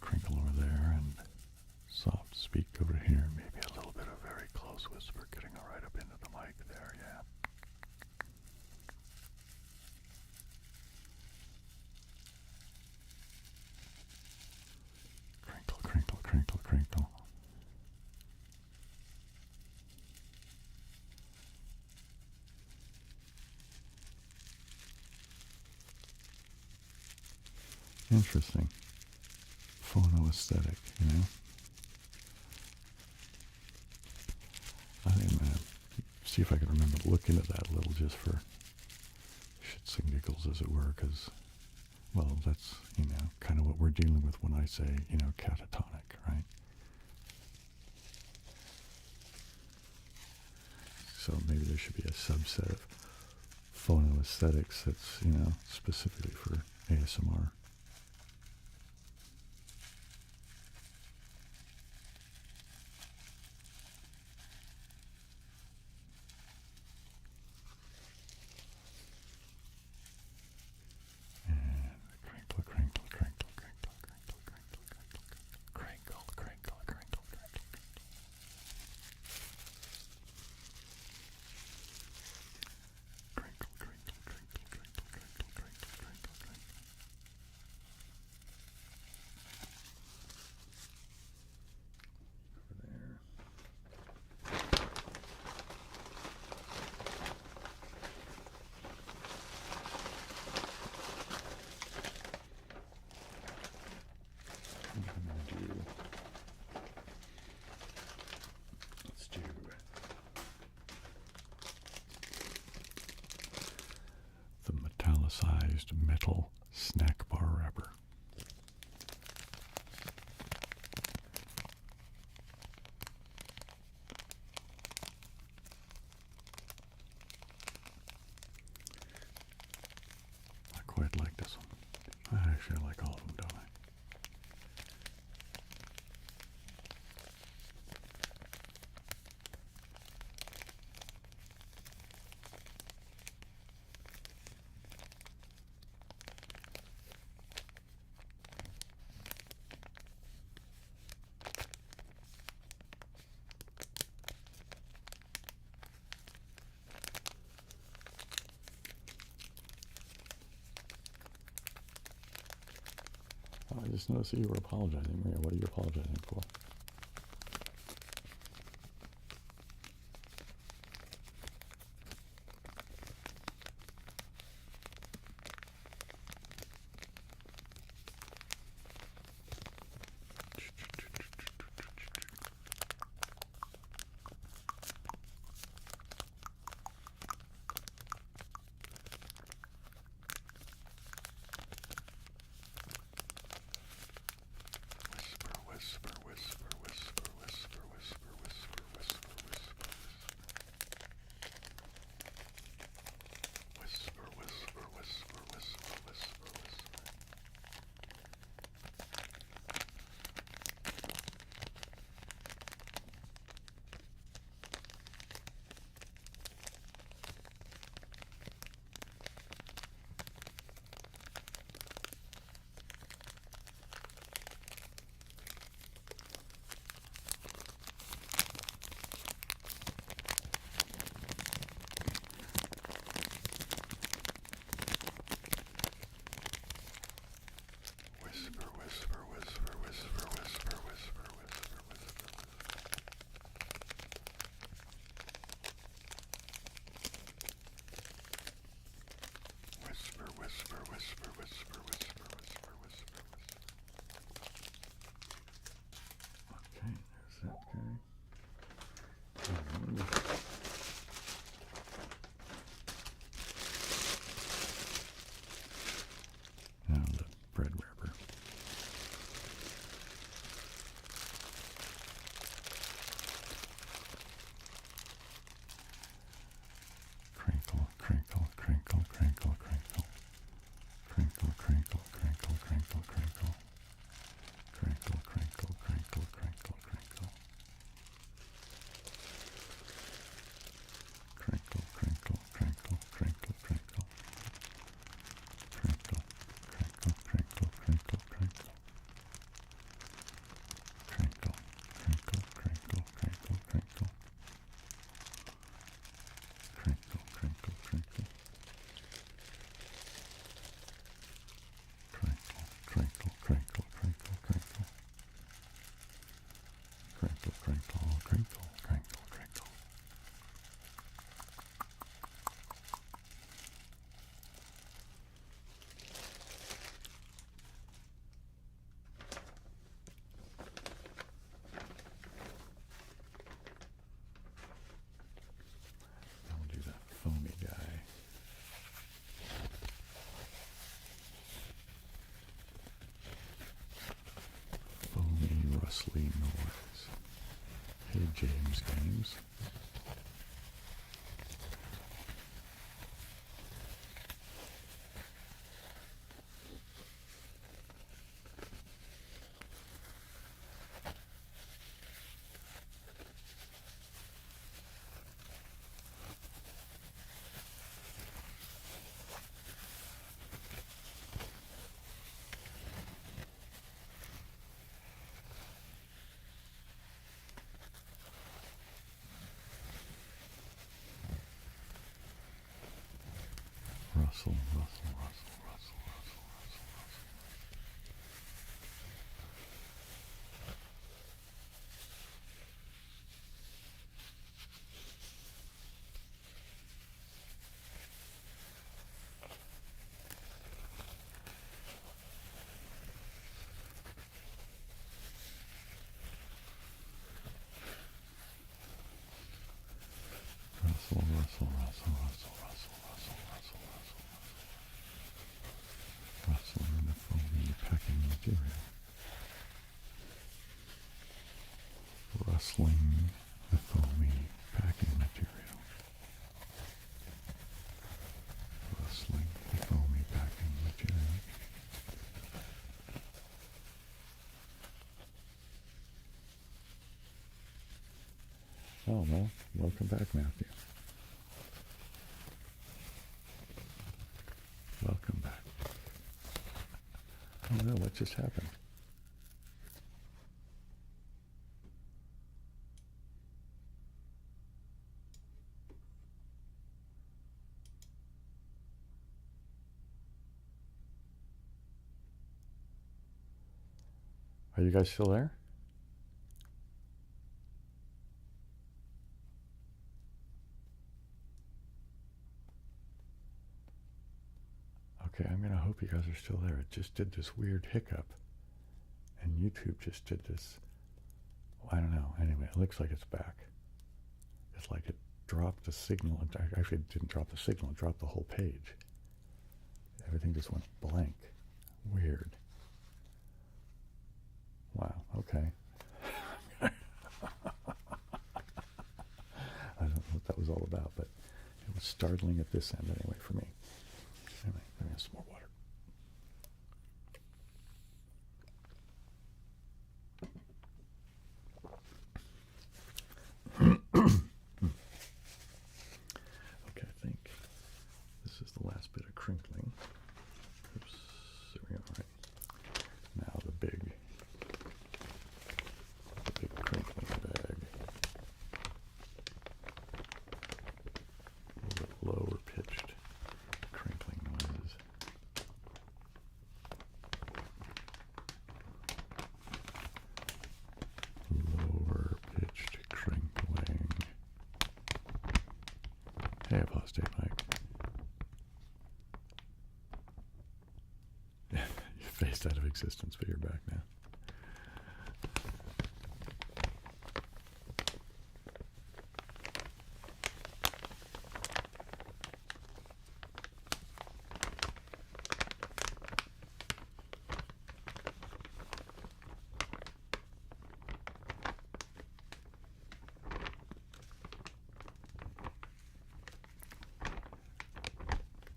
Crinkle over there and soft speak over here. Maybe a little bit of very close whisper getting right up into the mic there, yeah. Crinkle, crinkle, crinkle, crinkle. Interesting. Phonoaesthetic, you know? I'm going to see if I can remember to look into that a little just for shits and giggles, as it were, because, well, that's, you know, kind of what we're dealing with when I say, you know, catatonic, right? So maybe there should be a subset of phonoaesthetics that's, you know, specifically for ASMR. Crinkle, crinkle, crinkle, crinkle, crinkle, crinkle, crinkle, crinkle, crinkle, crinkle, crinkle. Crinkle, crinkle, crinkle, crinkle, crinkle, crinkle, crinkle, crinkle. Over there. Let's do the metallicized metal snack bar wrapper. I quite like this one. I actually like all of them, don't I? I just noticed that you were apologizing, Maria. What are you apologizing for? Whisper, whisper, whisper. rustly noise. Hey, James Games. Rustle, rustle, rustle, rustle, rustle, rustle, rustle. Rustle, rustle, rustle, rustle, rustle, rustle, rustle, rustle, rustle. Rustling the foamy packing material. Rustling the foamy packing material. Rustling the foamy packing material. Oh, well, welcome back, Matthew. Welcome back. Oh no, what just happened? Are you guys still there? Okay, I'm going to hope you guys are still there. It just did this weird hiccup. And YouTube just did this. I don't know. Anyway, it looks like it's back. It's like it dropped the signal. Actually, it didn't drop the signal. It dropped the whole page. Everything just went blank. Weird. Wow, okay. I don't know what that was all about, but it was startling at this end anyway for me. Anyway, let me have some more water. Okay, I think this is the last bit of crinkling. Oops, there we go. All right. Now the big crinkling bag. A little bit lower pitched crinkling noises. Lower pitched crinkling. Hey, apostate Mike. You phased out of existence, but you're back now.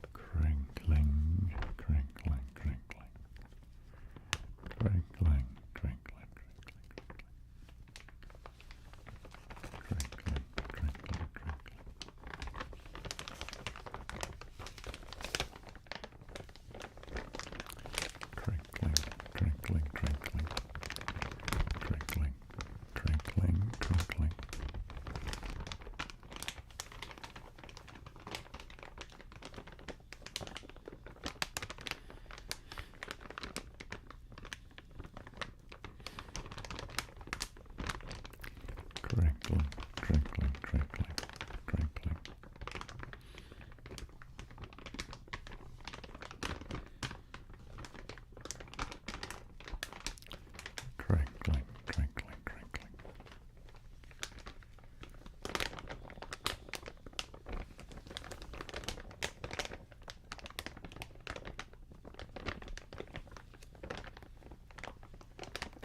Crinkling, crinkling, crinkling, crinkling. Crinkling, crinkling, crinkling.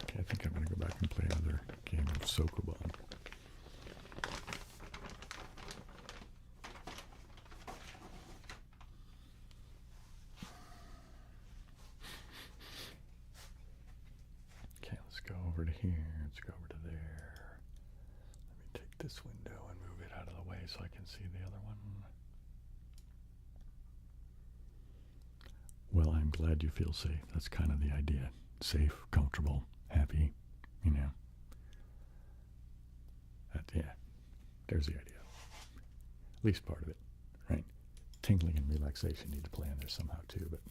Okay, I think I'm going to go back and play another this window and move it out of the way so I can see the other one. Well, I'm glad you feel safe. That's kind of the idea. Safe, comfortable, happy, you know. Yeah, there's the idea. At least part of it, right? Tingling and relaxation need to play in there somehow too, but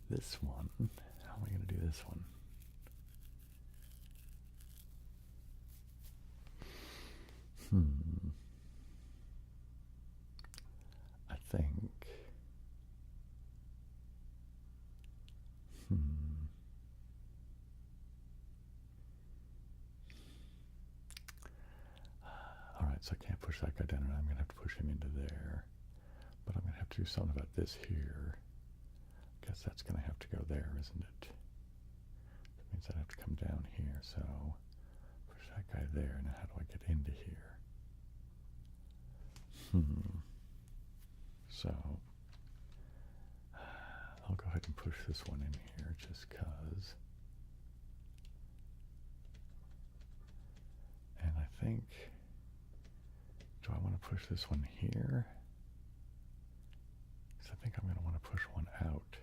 this one, how am I going to do this one? I think, all right, so I can't push that guy down, and I'm going to have to push him into there. But I'm going to have to do something about this here. I guess that's going to have to go there, isn't it? That means I'd have to come down here, so push that guy there. Now how do I get into here? So I'll go ahead and push this one in here just because. And I think, do I want to push this one here? Because I think I'm going to want to push one out.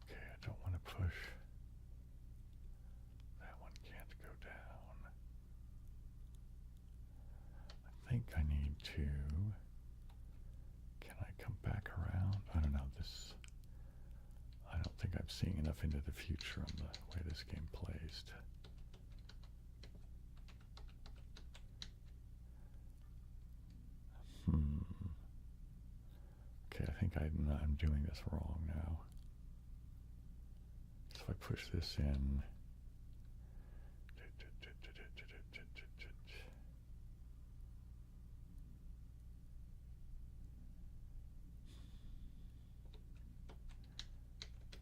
Okay, I don't want to push. That one can't go down. I think I need to. Can I come back around? I don't know. I don't think I'm seeing enough into the future on the way this game plays to. Okay, I think I'm doing this wrong now. So if I push this in,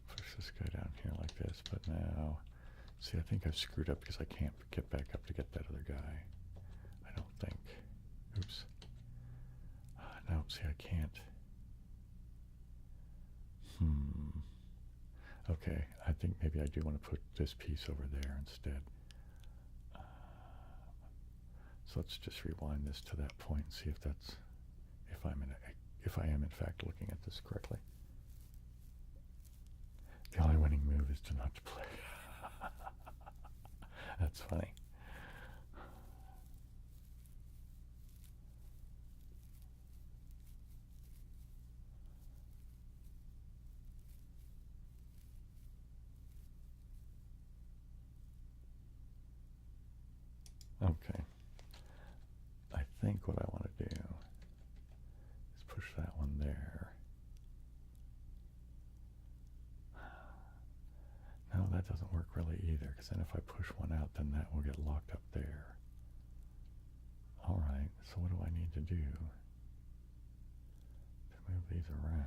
push this guy down here like this, but now, see, I think I've screwed up because I can't get back up to get that other guy. I don't think. Oops. No, see, I can't. Okay, I think maybe I do want to put this piece over there instead. So let's just rewind this to that point and see if that's, if I am in fact looking at this correctly. The only winning move is to not play. That's funny. Okay. I think what I want to do is push that one there. No, that doesn't work really either, because then if I push one out, then that will get locked up there. All right, so what do I need to do to move these around?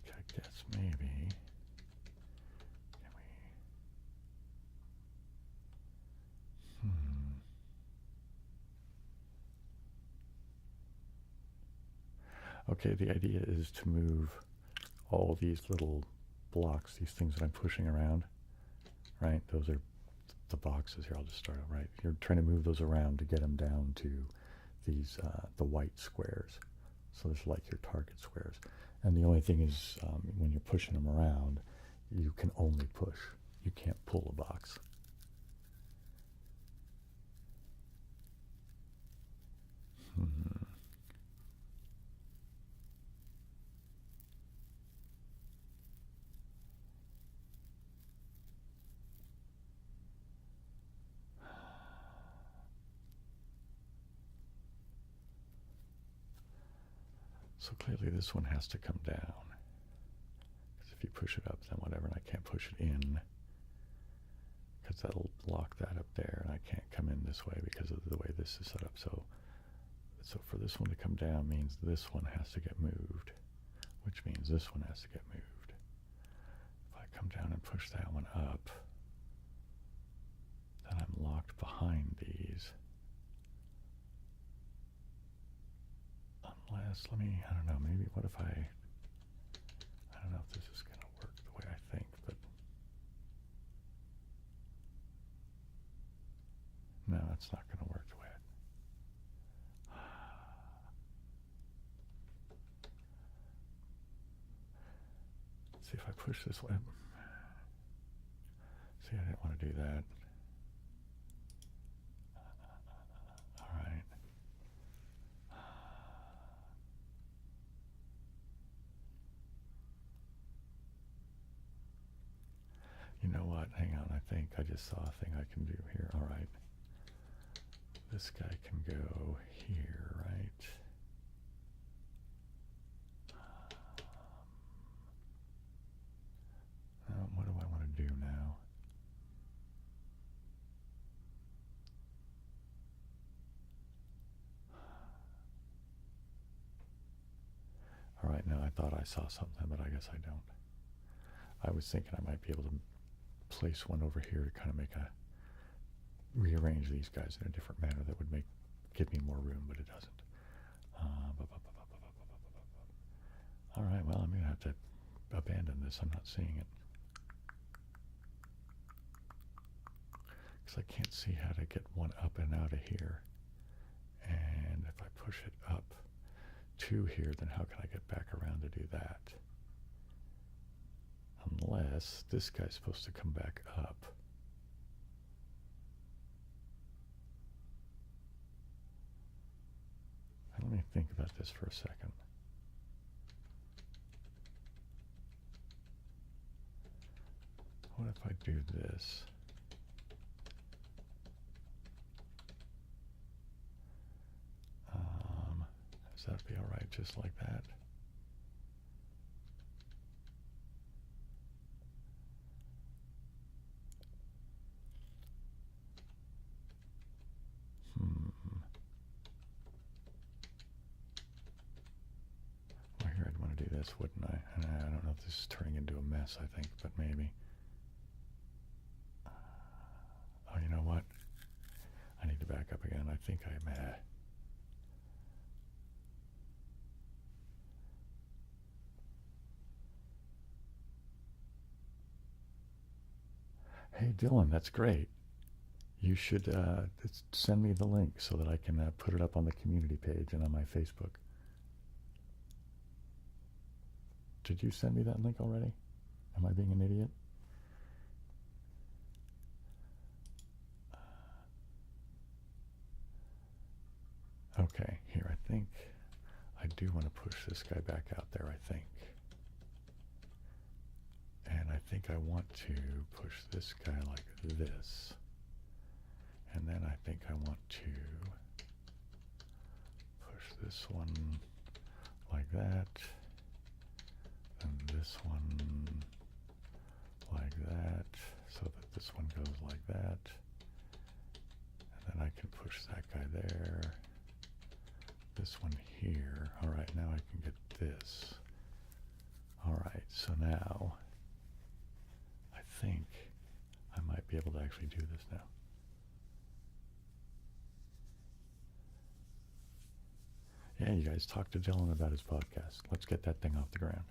Okay, I guess maybe. Okay, the idea is to move all these little blocks, these things that I'm pushing around, right? Those are the boxes here. I'll just start out, right? You're trying to move those around to get them down to these, the white squares. So it's like your target squares. And the only thing is, when you're pushing them around, you can only push. You can't pull a box. So clearly this one has to come down. Because if you push it up, then whatever, and I can't push it in, because that'll lock that up there, and I can't come in this way because of the way this is set up. So for this one to come down means this one has to get moved, which means this one has to get moved. If I come down and push that one up, then I'm locked behind these. Unless guess, let me, I don't know, maybe what if I don't know if this is going to work the way I think, but no, it's not going to work the way Let's see if I push this way. See, I didn't want to do that. All right. You know what? Hang on. I think I just saw a thing I can do here. All right. This guy can go here, right? What do I want to do now? All right, now I thought I saw something, but I guess I don't. I was thinking I might be able to place one over here to kind of rearrange these guys in a different manner that would give me more room, but it doesn't. All right, well, I'm going to have to abandon this. I'm not seeing it. Because I can't see how to get one up and out of here. And if I push it up to here, then how can I get back around to do that? Unless this guy's supposed to come back up. Let me think about this for a second. What if I do this? Does that be all right just like that? Well, here I'd want to do this, wouldn't I? And I don't know if this is turning into a mess, I think, but maybe. Oh, you know what? I need to back up again. I think I'm Hey, Dylan, that's great. You should send me the link so that I can put it up on the community page and on my Facebook. Did you send me that link already? Am I being an idiot? Okay, here, I think I do want to push this guy back out there, I think. And I think I want to push this guy like this. And then I think I want to push this one like that. And this one like that. So that this one goes like that. And then I can push that guy there. This one here. All right, now I can get this. All right, so now I think I might be able to actually do this now. Yeah, you guys talk to Dylan about his podcast. Let's get that thing off the ground.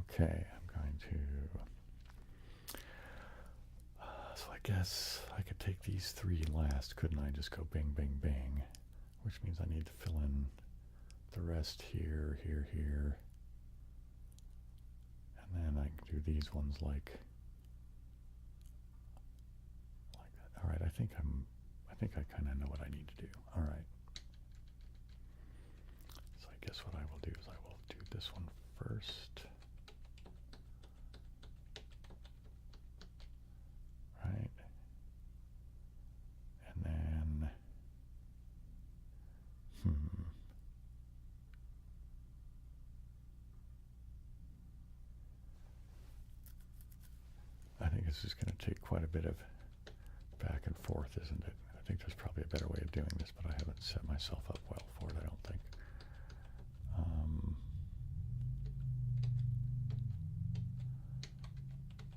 Okay, I'm going to... so I guess I could take these three last, couldn't I? Just go bing, bing, bing. Which means I need to fill in the rest here, here, here. And then I can do these ones like that. All right, I think I kind of know what I need to do. All right. So I guess what I will do is I will do this one first. Right. And then, I think this is going to take quite a bit of back and forth, isn't it? I think there's probably a better way of doing this, but I haven't set myself up well for it, I don't think.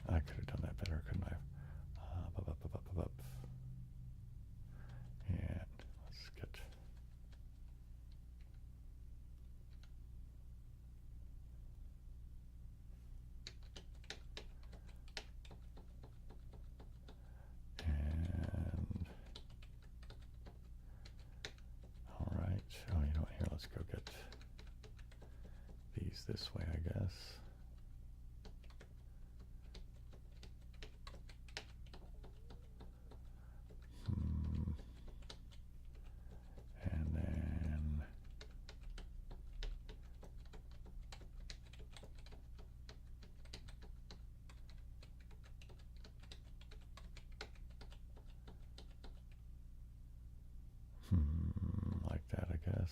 I could have done that better, couldn't I? let's go get these this way, I guess. And then like that, I guess.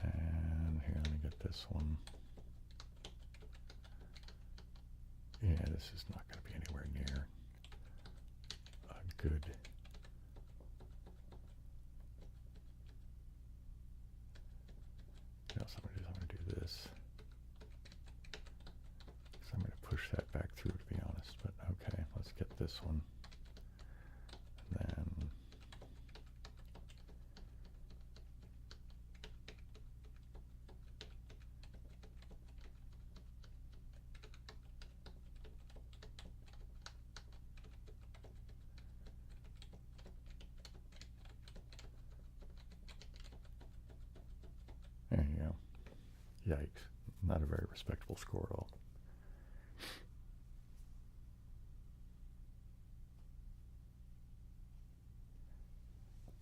And here, let me get this one. Yeah, this is not going to be anywhere near a good. What else I'm going to do? I'm going to do this. So I'm going to push that back through, to be honest. But okay, let's get this one. And then there you go. Yikes. Not a very respectable score at all.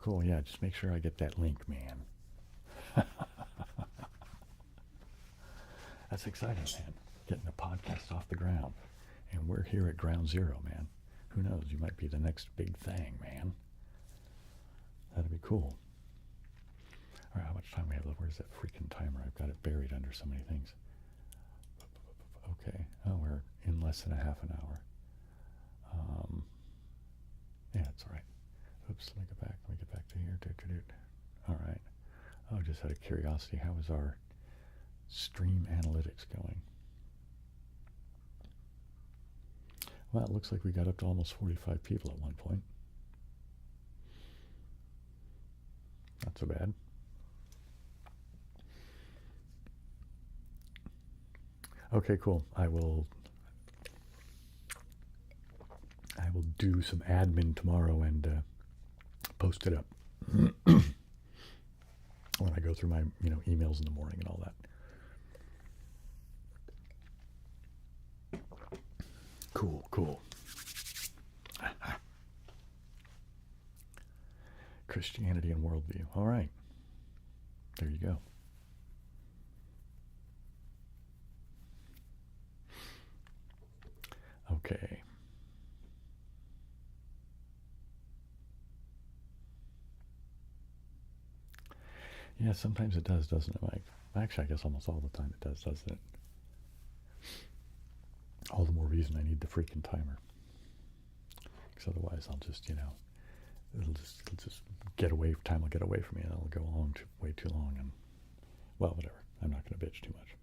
Cool, yeah, just make sure I get that link, man. That's exciting, man. Getting a podcast off the ground. And we're here at ground zero, man. Who knows? You might be the next big thing, man. That'd be cool. All right, how much time we have left? Where's that freaking timer? I've got it buried under so many things. Okay. Oh, we're in less than a half an hour. Yeah, it's all right. Oops, let me go back. Let me get back to here. All right. Oh, just out of curiosity, how is our stream analytics going? Well, it looks like we got up to almost 45 people at one point. Not so bad. Okay, cool. I will do some admin tomorrow and post it up when I go through my emails in the morning and all that. Cool. Christianity and worldview. All right. There you go. Okay. Yeah, sometimes it does, doesn't it, Mike? Actually, I guess almost all the time it does, doesn't it? All the more reason I need the freaking timer. Because otherwise I'll just, it'll just get away, time will get away from me and it'll go on way too long and, well, whatever. I'm not going to bitch too much.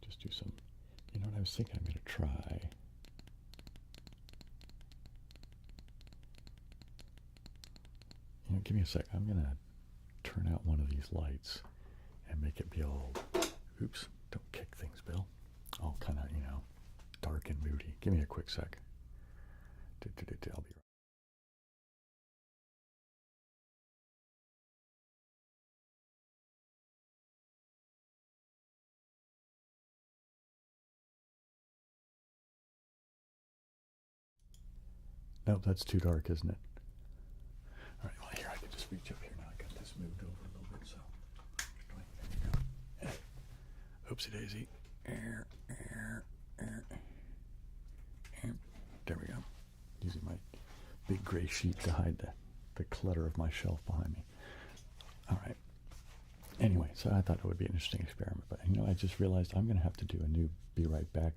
Just do some, you know what I was thinking? I'm going to try. Give me a sec. I'm going to turn out one of these lights and make it be all, oops, don't kick things, Bill. All kind of, dark and moody. Give me a quick sec. I'll be right. Nope, that's too dark, isn't it? All right, well, here, I can just reach up here now. I got this moved over a little bit, so. There you go. Oopsie daisy. There we go. Using my big gray sheet to hide the clutter of my shelf behind me. All right. Anyway, so I thought it would be an interesting experiment, but I just realized I'm going to have to do a new Be Right Back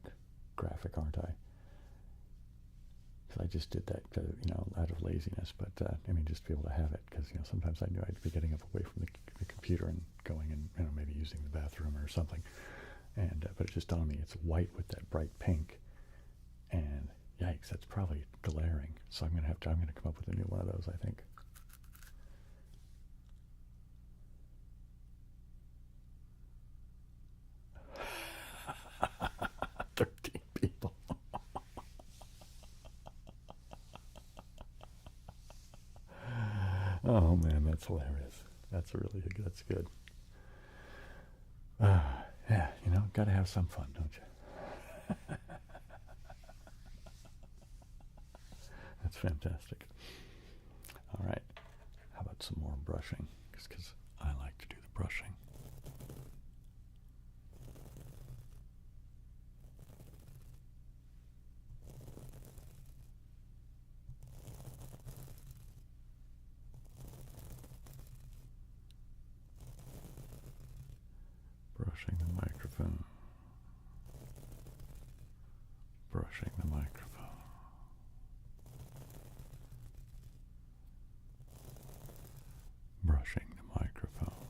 graphic, aren't I? Because I just did that, out of laziness, but just to be able to have it, because sometimes I knew I'd be getting up away from the computer and going and maybe using the bathroom or something, and but it just dawned on me it's white with that bright pink, and yikes, that's probably glaring. So I'm gonna come up with a new one of those, I think. Oh man, that's hilarious. That's good. Yeah, you know, gotta have some fun, don't you? That's fantastic. All right, how about some more brushing? Just because I like to do the brushing. Brushing the microphone. Brushing the microphone. Brushing the microphone.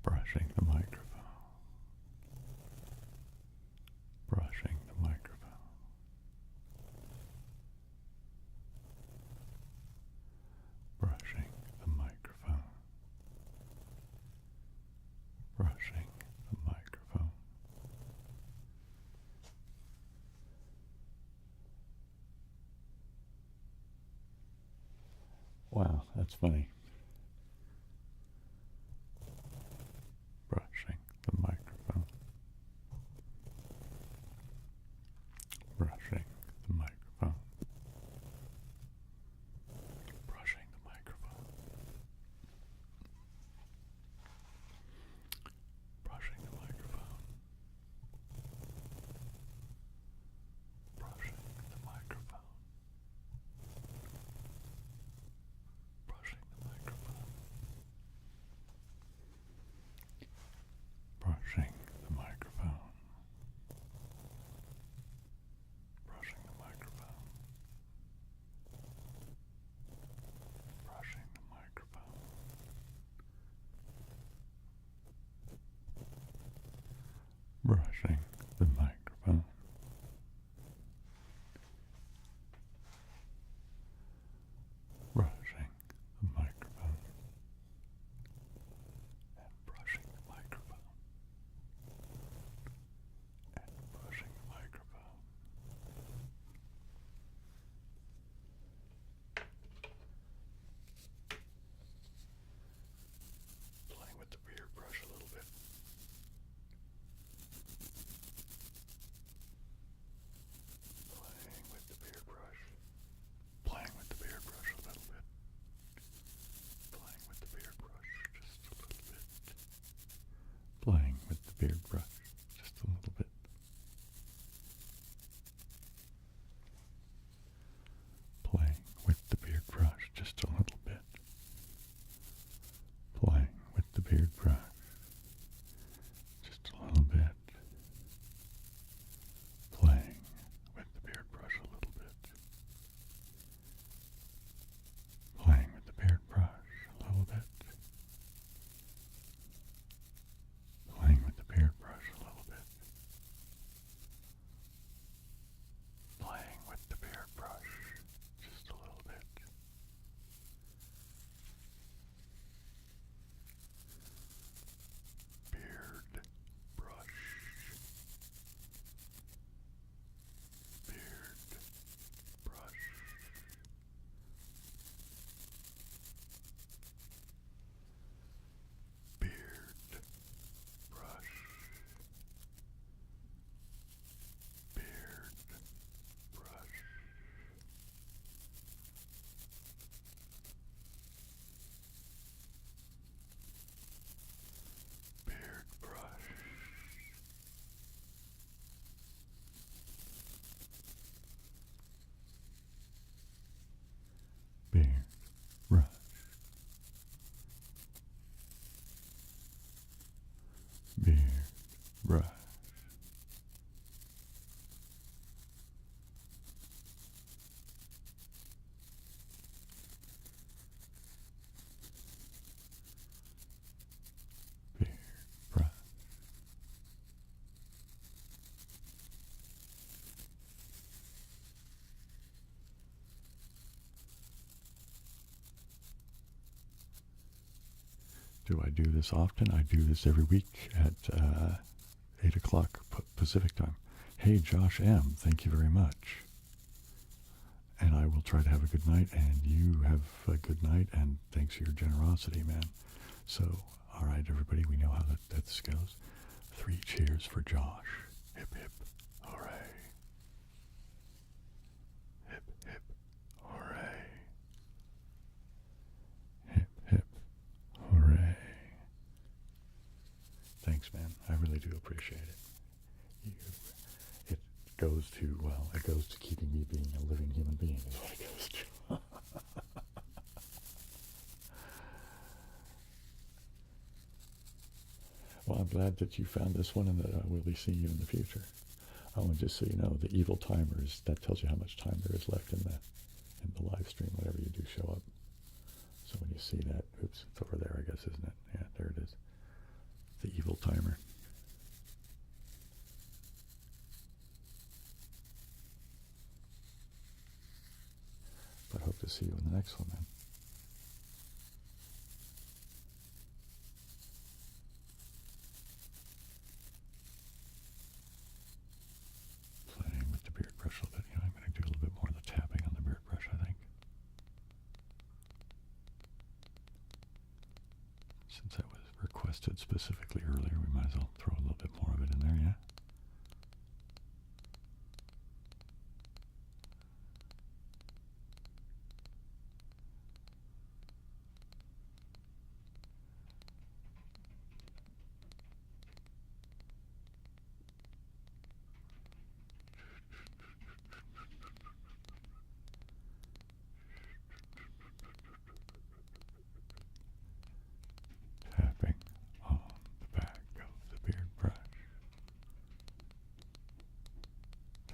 Brushing the microphone. Brushing the microphone. Brushing the microphone. Brushing the microphone. Wow, that's funny. Brushing the microphone. Brushing the microphone. Brushing the microphone. Brushing the microphone. Brushing the microphone. Brushing the microphone. Brushing the microphone. Brushing the microphone. Brushing the microphone. Brushing the microphone. Brushing the microphone. And brushing the microphone. And brushing the microphone. Playing with the beard brush a little bit. Playing with the beard brush. Playing with the beard brush a little bit. Playing with the beard brush just a little bit. Playing with the beard brush just a little bit. Playing with the beard brush just a little bit. Playing with the beard brush just a little bit. Playing with the beard brush a little bit. Playing with the beard brush a little bit. Playing with the beard brush a little bit. Playing with the beard brush just a little bit. Beard brush. Beard brush. Beard brush. Beard brush. Beard brush. Beard brush. Beard brush. Beard brush. Do I do this often? I do this every week at 8 o'clock Pacific time. Hey, Josh M., thank you very much. And I will try to have a good night, and you have a good night, and thanks for your generosity, man. So, all right, everybody, we know how this goes. 3 cheers for Josh. Hip, hip, hooray. Hip, hip, hooray. Hip, hip, hooray. Thanks, man. I really do appreciate it. It goes to, well, it goes to keeping me being a living human being is what it goes to. Well, I'm glad that you found this one and that I will be seeing you in the future. Oh, and just so you know, the evil timers, that tells you how much time there is left in the live stream whenever you do show up. So when you see that, oops, it's over there, I guess, isn't it? Yeah, there it is. The evil timer. But hope to see you in the next one, man. Playing with the beard brush a little bit. You know, I'm going to do a little bit more of the tapping on the beard brush, I think. Since that was requested specifically earlier, we might as well throw a little bit more of it in there, yeah? Tapping on the back of the beard brush.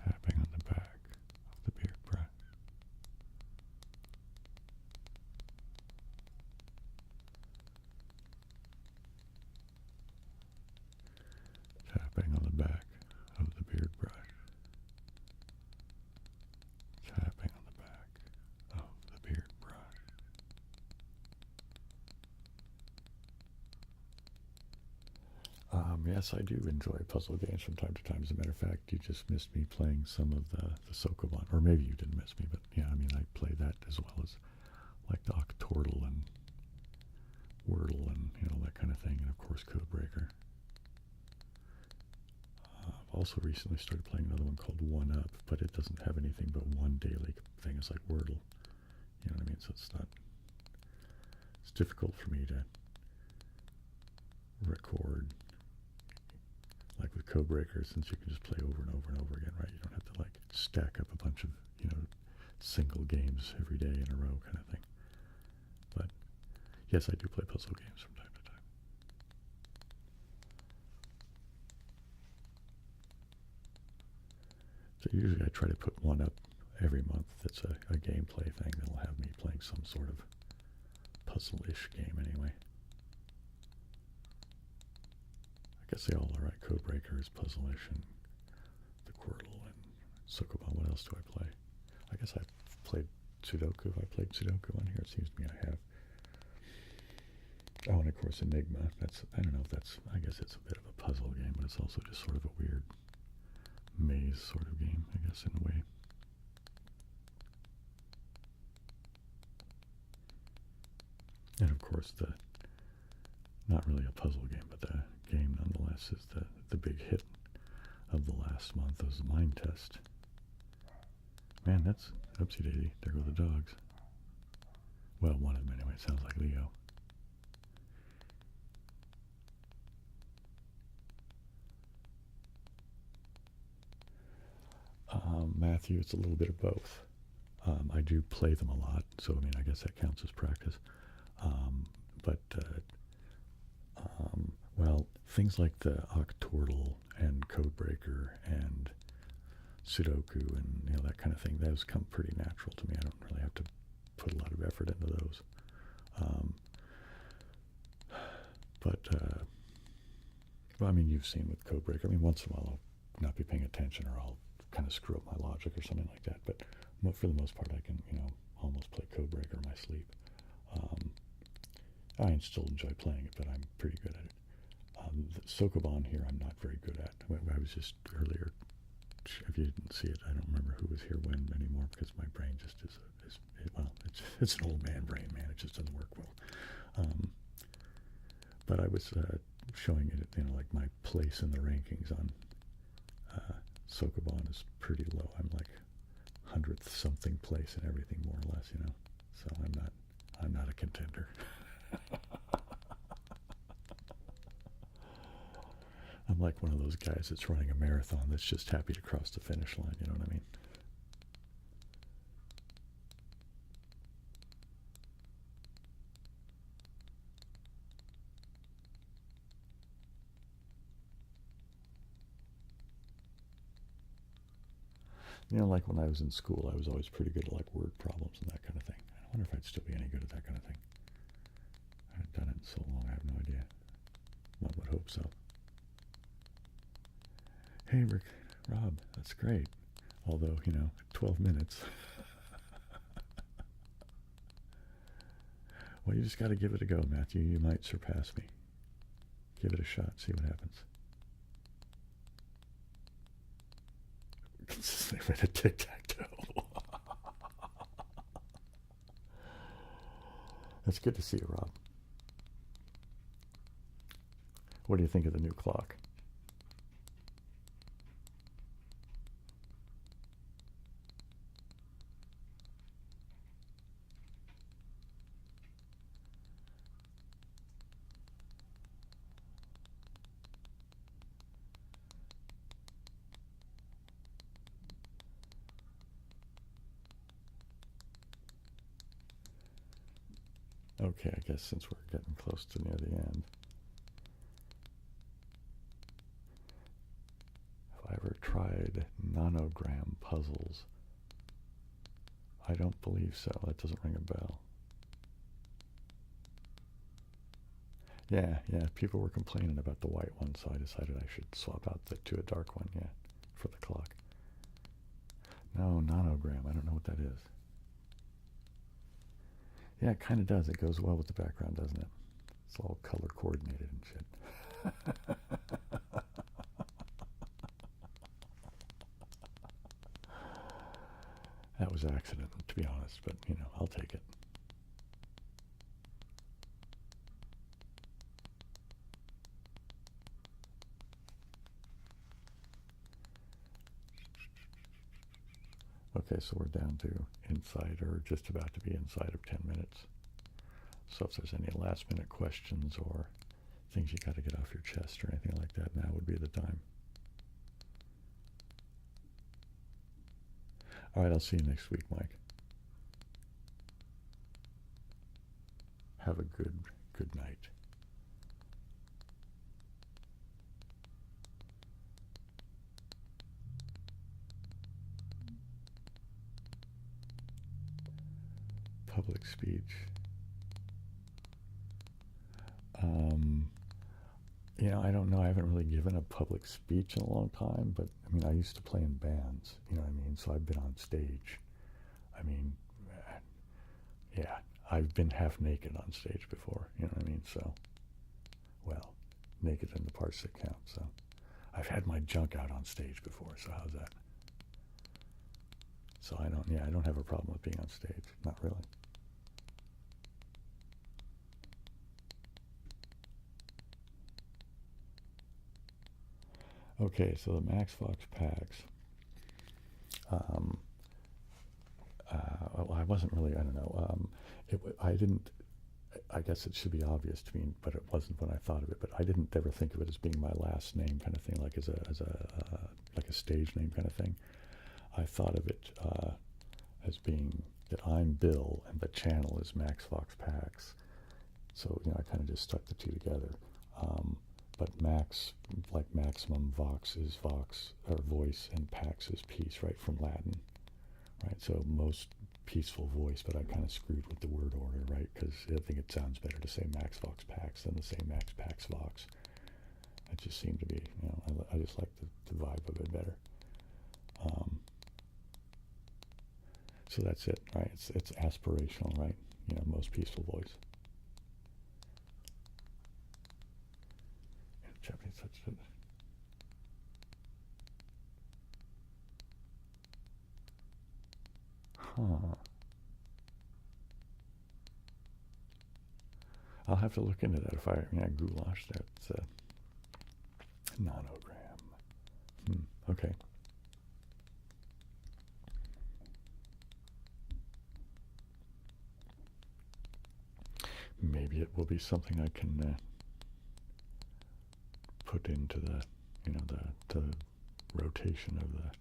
Tapping on the back of the beard brush. Tapping on the back of the beard brush. Tapping on the back of the beard brush. Yes, I do enjoy puzzle games from time to time. As a matter of fact, you just missed me playing some of the Sokoban. Or maybe you didn't miss me, but yeah, I mean, I play that as well as like the Octortle and Wordle and, you know, that kind of thing. And of course, Codebreaker. I've also recently started playing another one called One Up, but it doesn't have anything but one daily thing. It's like Wordle. You know what I mean? So it's not, it's difficult for me to record. Like with Codebreaker, since you can just play over and over and over again, right? You don't have to like stack up a bunch of, you know, single games every day in a row kind of thing. But yes, I do play puzzle games from time to time. So usually I try to put one up every month that's a gameplay thing that'll have me playing some sort of puzzle-ish game anyway. I guess they all are, right? Codebreaker is puzzle-ish, and the Quirtle and Sokoban. What else do I play? I guess I've played Sudoku. Have I played Sudoku on here? It seems to me I have. Oh, and of course Enigma. That's, I don't know if that's, I guess it's a bit of a puzzle game, but it's also just sort of a weird maze sort of game, I guess, in a way. And of course not really a puzzle game, but the game nonetheless is the big hit of the last month was the Mind Test. Man, that's, oopsie daisy, there go the dogs. Well, one of them anyway, it sounds like Leo. Matthew, it's a little bit of both. I do play them a lot, so I mean, I guess that counts as practice. Well, things like the Octortle and Codebreaker and Sudoku and, you know, that kind of thing, those come pretty natural to me. I don't really have to put a lot of effort into those. Well, I mean, you've seen with Codebreaker, I mean, once in a while I'll not be paying attention or I'll kind of screw up my logic or something like that, but for the most part I can, you know, almost play Codebreaker in my sleep. I still enjoy playing it, but I'm pretty good at it. The Sokoban here I'm not very good at. I was just earlier if you didn't see it, I don't remember who was here when anymore because my brain just is well, it's an old man brain, man. It just doesn't work well. But I was showing it, like my place in the rankings on Sokoban is pretty low. I'm like 100th something place in everything, more or less, So I'm not a contender. I'm like one of those guys that's running a marathon that's just happy to cross the finish line, you know what I mean? Like when I was in school, I was always pretty good at like word problems and that kind of thing. I wonder if I'd still be any good at that kind of thing. I haven't done it in so long, I have no idea. One would hope so. Hey, Rob, that's great. Although, 12 minutes. Well, you just got to give it a go, Matthew. You might surpass me. Give it a shot, see what happens. Consistently read a tic-tac-toe. That's good to see you, Rob. What do you think of the new clock? Okay, I guess since we're getting close to near the end. Have I ever tried nonogram puzzles? I don't believe so. That doesn't ring a bell. Yeah, people were complaining about the white one, so I decided I should swap out to a dark one, for the clock. No, nonogram, I don't know what that is. Yeah, it kind of does. It goes well with the background, doesn't it? It's all color coordinated and shit. That was accident, to be honest, but, I'll take it. Okay, so we're down to inside, or just about to be inside of 10 minutes. So if there's any last minute questions or things you got to get off your chest or anything like that, now would be the time. All right, I'll see you next week, Mike. Have a good night. Public speech. I don't know. I haven't really given a public speech in a long time, but I used to play in bands, so I've been on stage. Yeah, I've been half naked on stage before, so, well, naked in the parts that count, so. I've had my junk out on stage before, so how's that? So I don't have a problem with being on stage, not really. Okay, so the MaxVoxPax. Well, I wasn't really, I don't know. I guess it should be obvious to me, but it wasn't when I thought of it. But I didn't ever think of it as being my last name kind of thing, like like a stage name kind of thing. I thought of it as being that I'm Bill and the channel is MaxVoxPax. So, I kind of just stuck the two together. But Max, like maximum, Vox is Vox, or voice, and Pax is peace, right, from Latin, right? So most peaceful voice, but I kind of screwed with the word order, right? Because I think it sounds better to say MaxVoxPax than to say MaxPaxVox. It just seemed to be, I just like the vibe of it better. So that's it, right? It's aspirational, right? Most peaceful voice. Japanese touched it. Huh. I'll have to look into that if I goulash that. It's a nonogram. Okay. Maybe it will be something I can put into the, the rotation of the.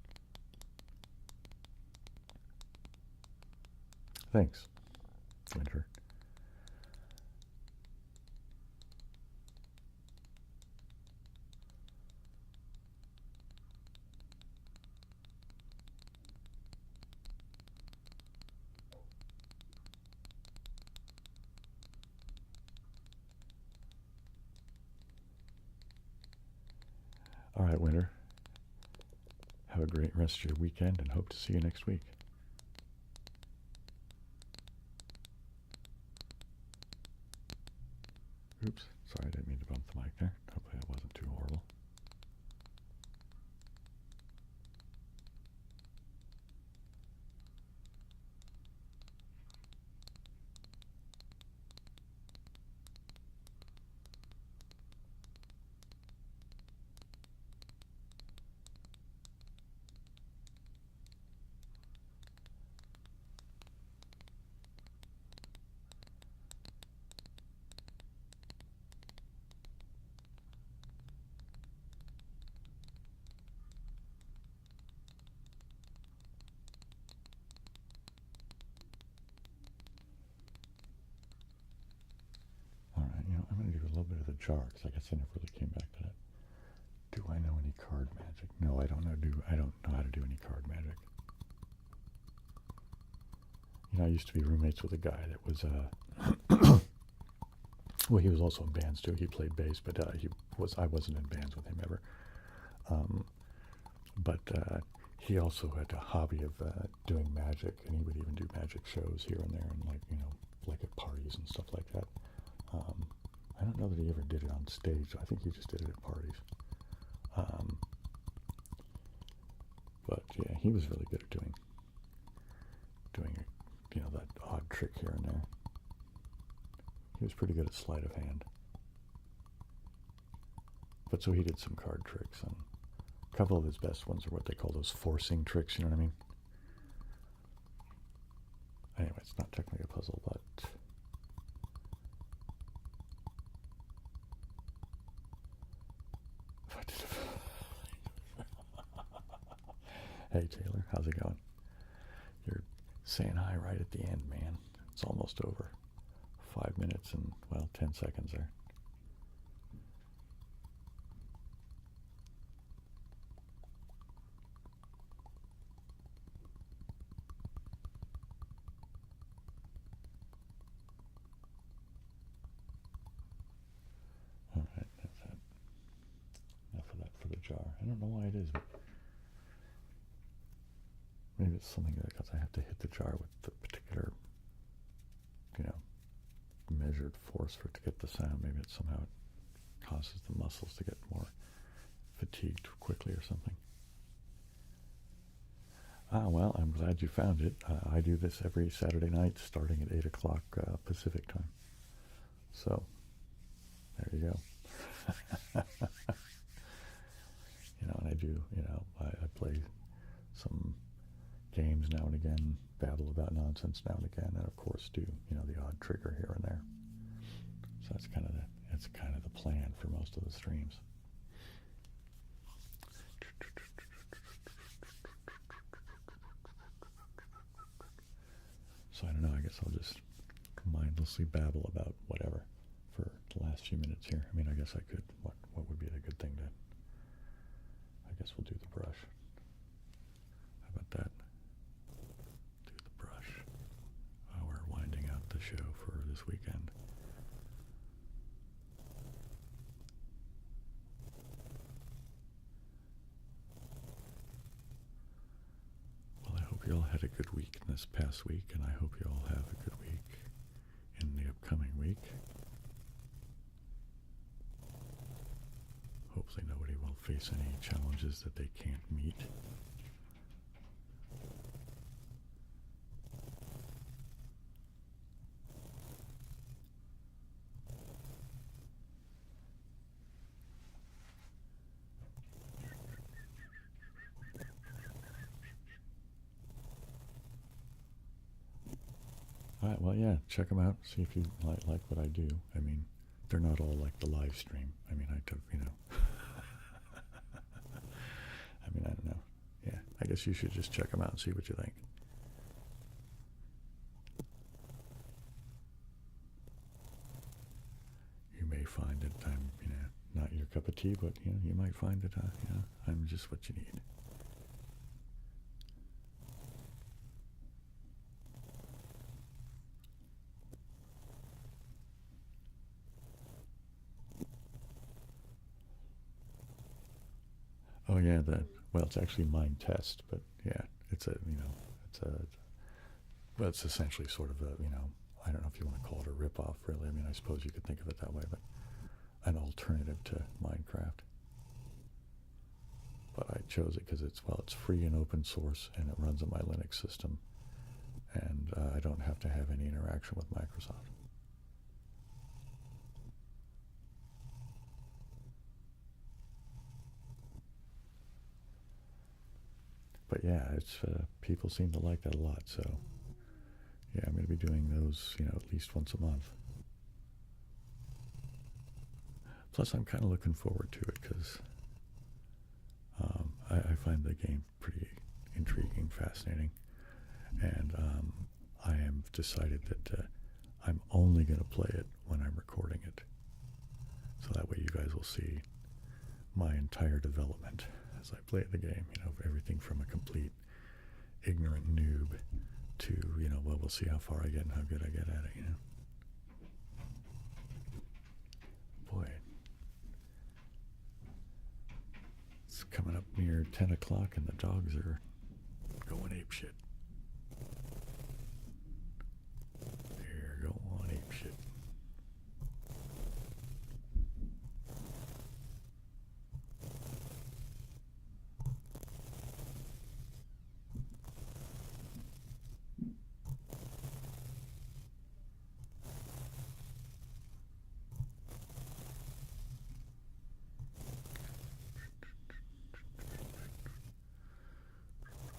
Thanks, Winter. All right, Winter. Have a great rest of your weekend and hope to see you next week. Oops, sorry, I didn't mean to bump the mic there. Hopefully that wasn't too horrible. I'm going to do a little bit of the jar because I guess I never really came back to that. Do I know any card magic? No, I don't know. I don't know how to do any card magic. I used to be roommates with a guy that was well, he was also in bands too. He played bass, but I wasn't in bands with him ever. But he also had a hobby of doing magic, and he would even do magic shows here and there, and like at parties and stuff like that. I don't know that he ever did it on stage. I think he just did it at parties. But yeah, he was really good at doing that odd trick here and there. He was pretty good at sleight of hand. But so he did some card tricks, and a couple of his best ones are what they call those forcing tricks, you know what I mean? Anyway, it's not technically a puzzle, but hey Taylor, how's it going? You're saying hi right at the end, man. It's almost over. 5 minutes and, 10 seconds there. All right, that's that. Enough of that for the jar. I don't know why it is, but maybe it's something because I have to hit the jar with the particular, measured force for it to get the sound. Maybe it somehow causes the muscles to get more fatigued quickly or something. Well, I'm glad you found it. I do this every Saturday night starting at 8 o'clock Pacific time. So, there you go. And I do, I play some games now and again, babble about nonsense now and again, and of course do, the odd trigger here and there. So that's kind of the plan for most of the streams. So I don't know, I guess I'll just mindlessly babble about whatever for the last few minutes here. I mean, I guess I could, what would be a good thing to, I guess we'll do the brush. How about that? Do the brush while we're winding out the show for this weekend. Well, I hope you all had a good week in this past week, and I hope you all have a good week in the upcoming week. Hopefully nobody will face any challenges that they can't meet. Well, yeah, check them out. See if you like what I do. I mean, they're not all like the live stream. I mean, I took, you know. I mean, I don't know. Yeah, I guess you should just check them out and see what you think. You may find that I'm, you know, not your cup of tea, but, you know, you might find that, you know, I'm just what you need. Oh yeah, well, it's actually mind test, but yeah, it's a, you know, well, it's essentially sort of a, you know, I don't know if you want to call it a ripoff, really. I mean, I suppose you could think of it that way, but an alternative to Minecraft. But I chose it because it's, well, it's free and open source, and it runs on my Linux system, and I don't have to have any interaction with Microsoft. But yeah, it's people seem to like that a lot. So yeah, I'm going to be doing those, you know, at least once a month. Plus, I'm kind of looking forward to it because I find the game pretty intriguing, fascinating, and I have decided that I'm only going to play it when I'm recording it. So that way, you guys will see my entire development as I play the game, you know, everything from a complete ignorant noob to, you know, well, we'll see how far I get and how good I get at it, you know. Boy, it's coming up near 10 o'clock and the dogs are going apeshit. They're going apeshit.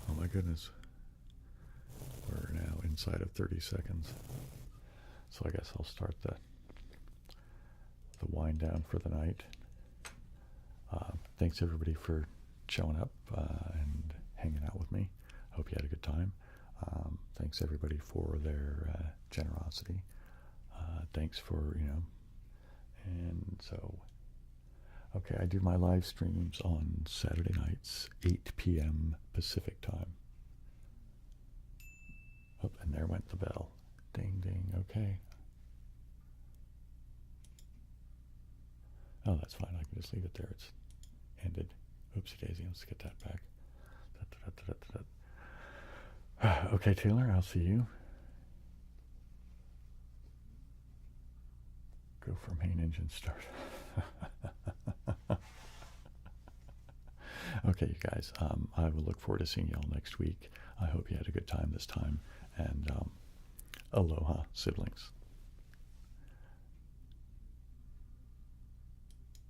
Oh my goodness. We're now inside of 30 seconds. So I guess I'll start the wind down for the night. Thanks everybody for showing up and hanging out with me. Hope you had a good time. Thanks everybody for their generosity. Thanks for, you know, and so, okay, I do my live streams on Saturday nights, 8 p.m. Pacific time. Oh, and there went the bell. Ding, ding, okay. Oh, that's fine. I can just leave it there. It's ended. Oopsie daisy. Let's get that back. Okay, Taylor, I'll see you. Go for main engine start. Okay, you guys, I will look forward to seeing y'all next week. I hope you had a good time this time, and aloha, siblings.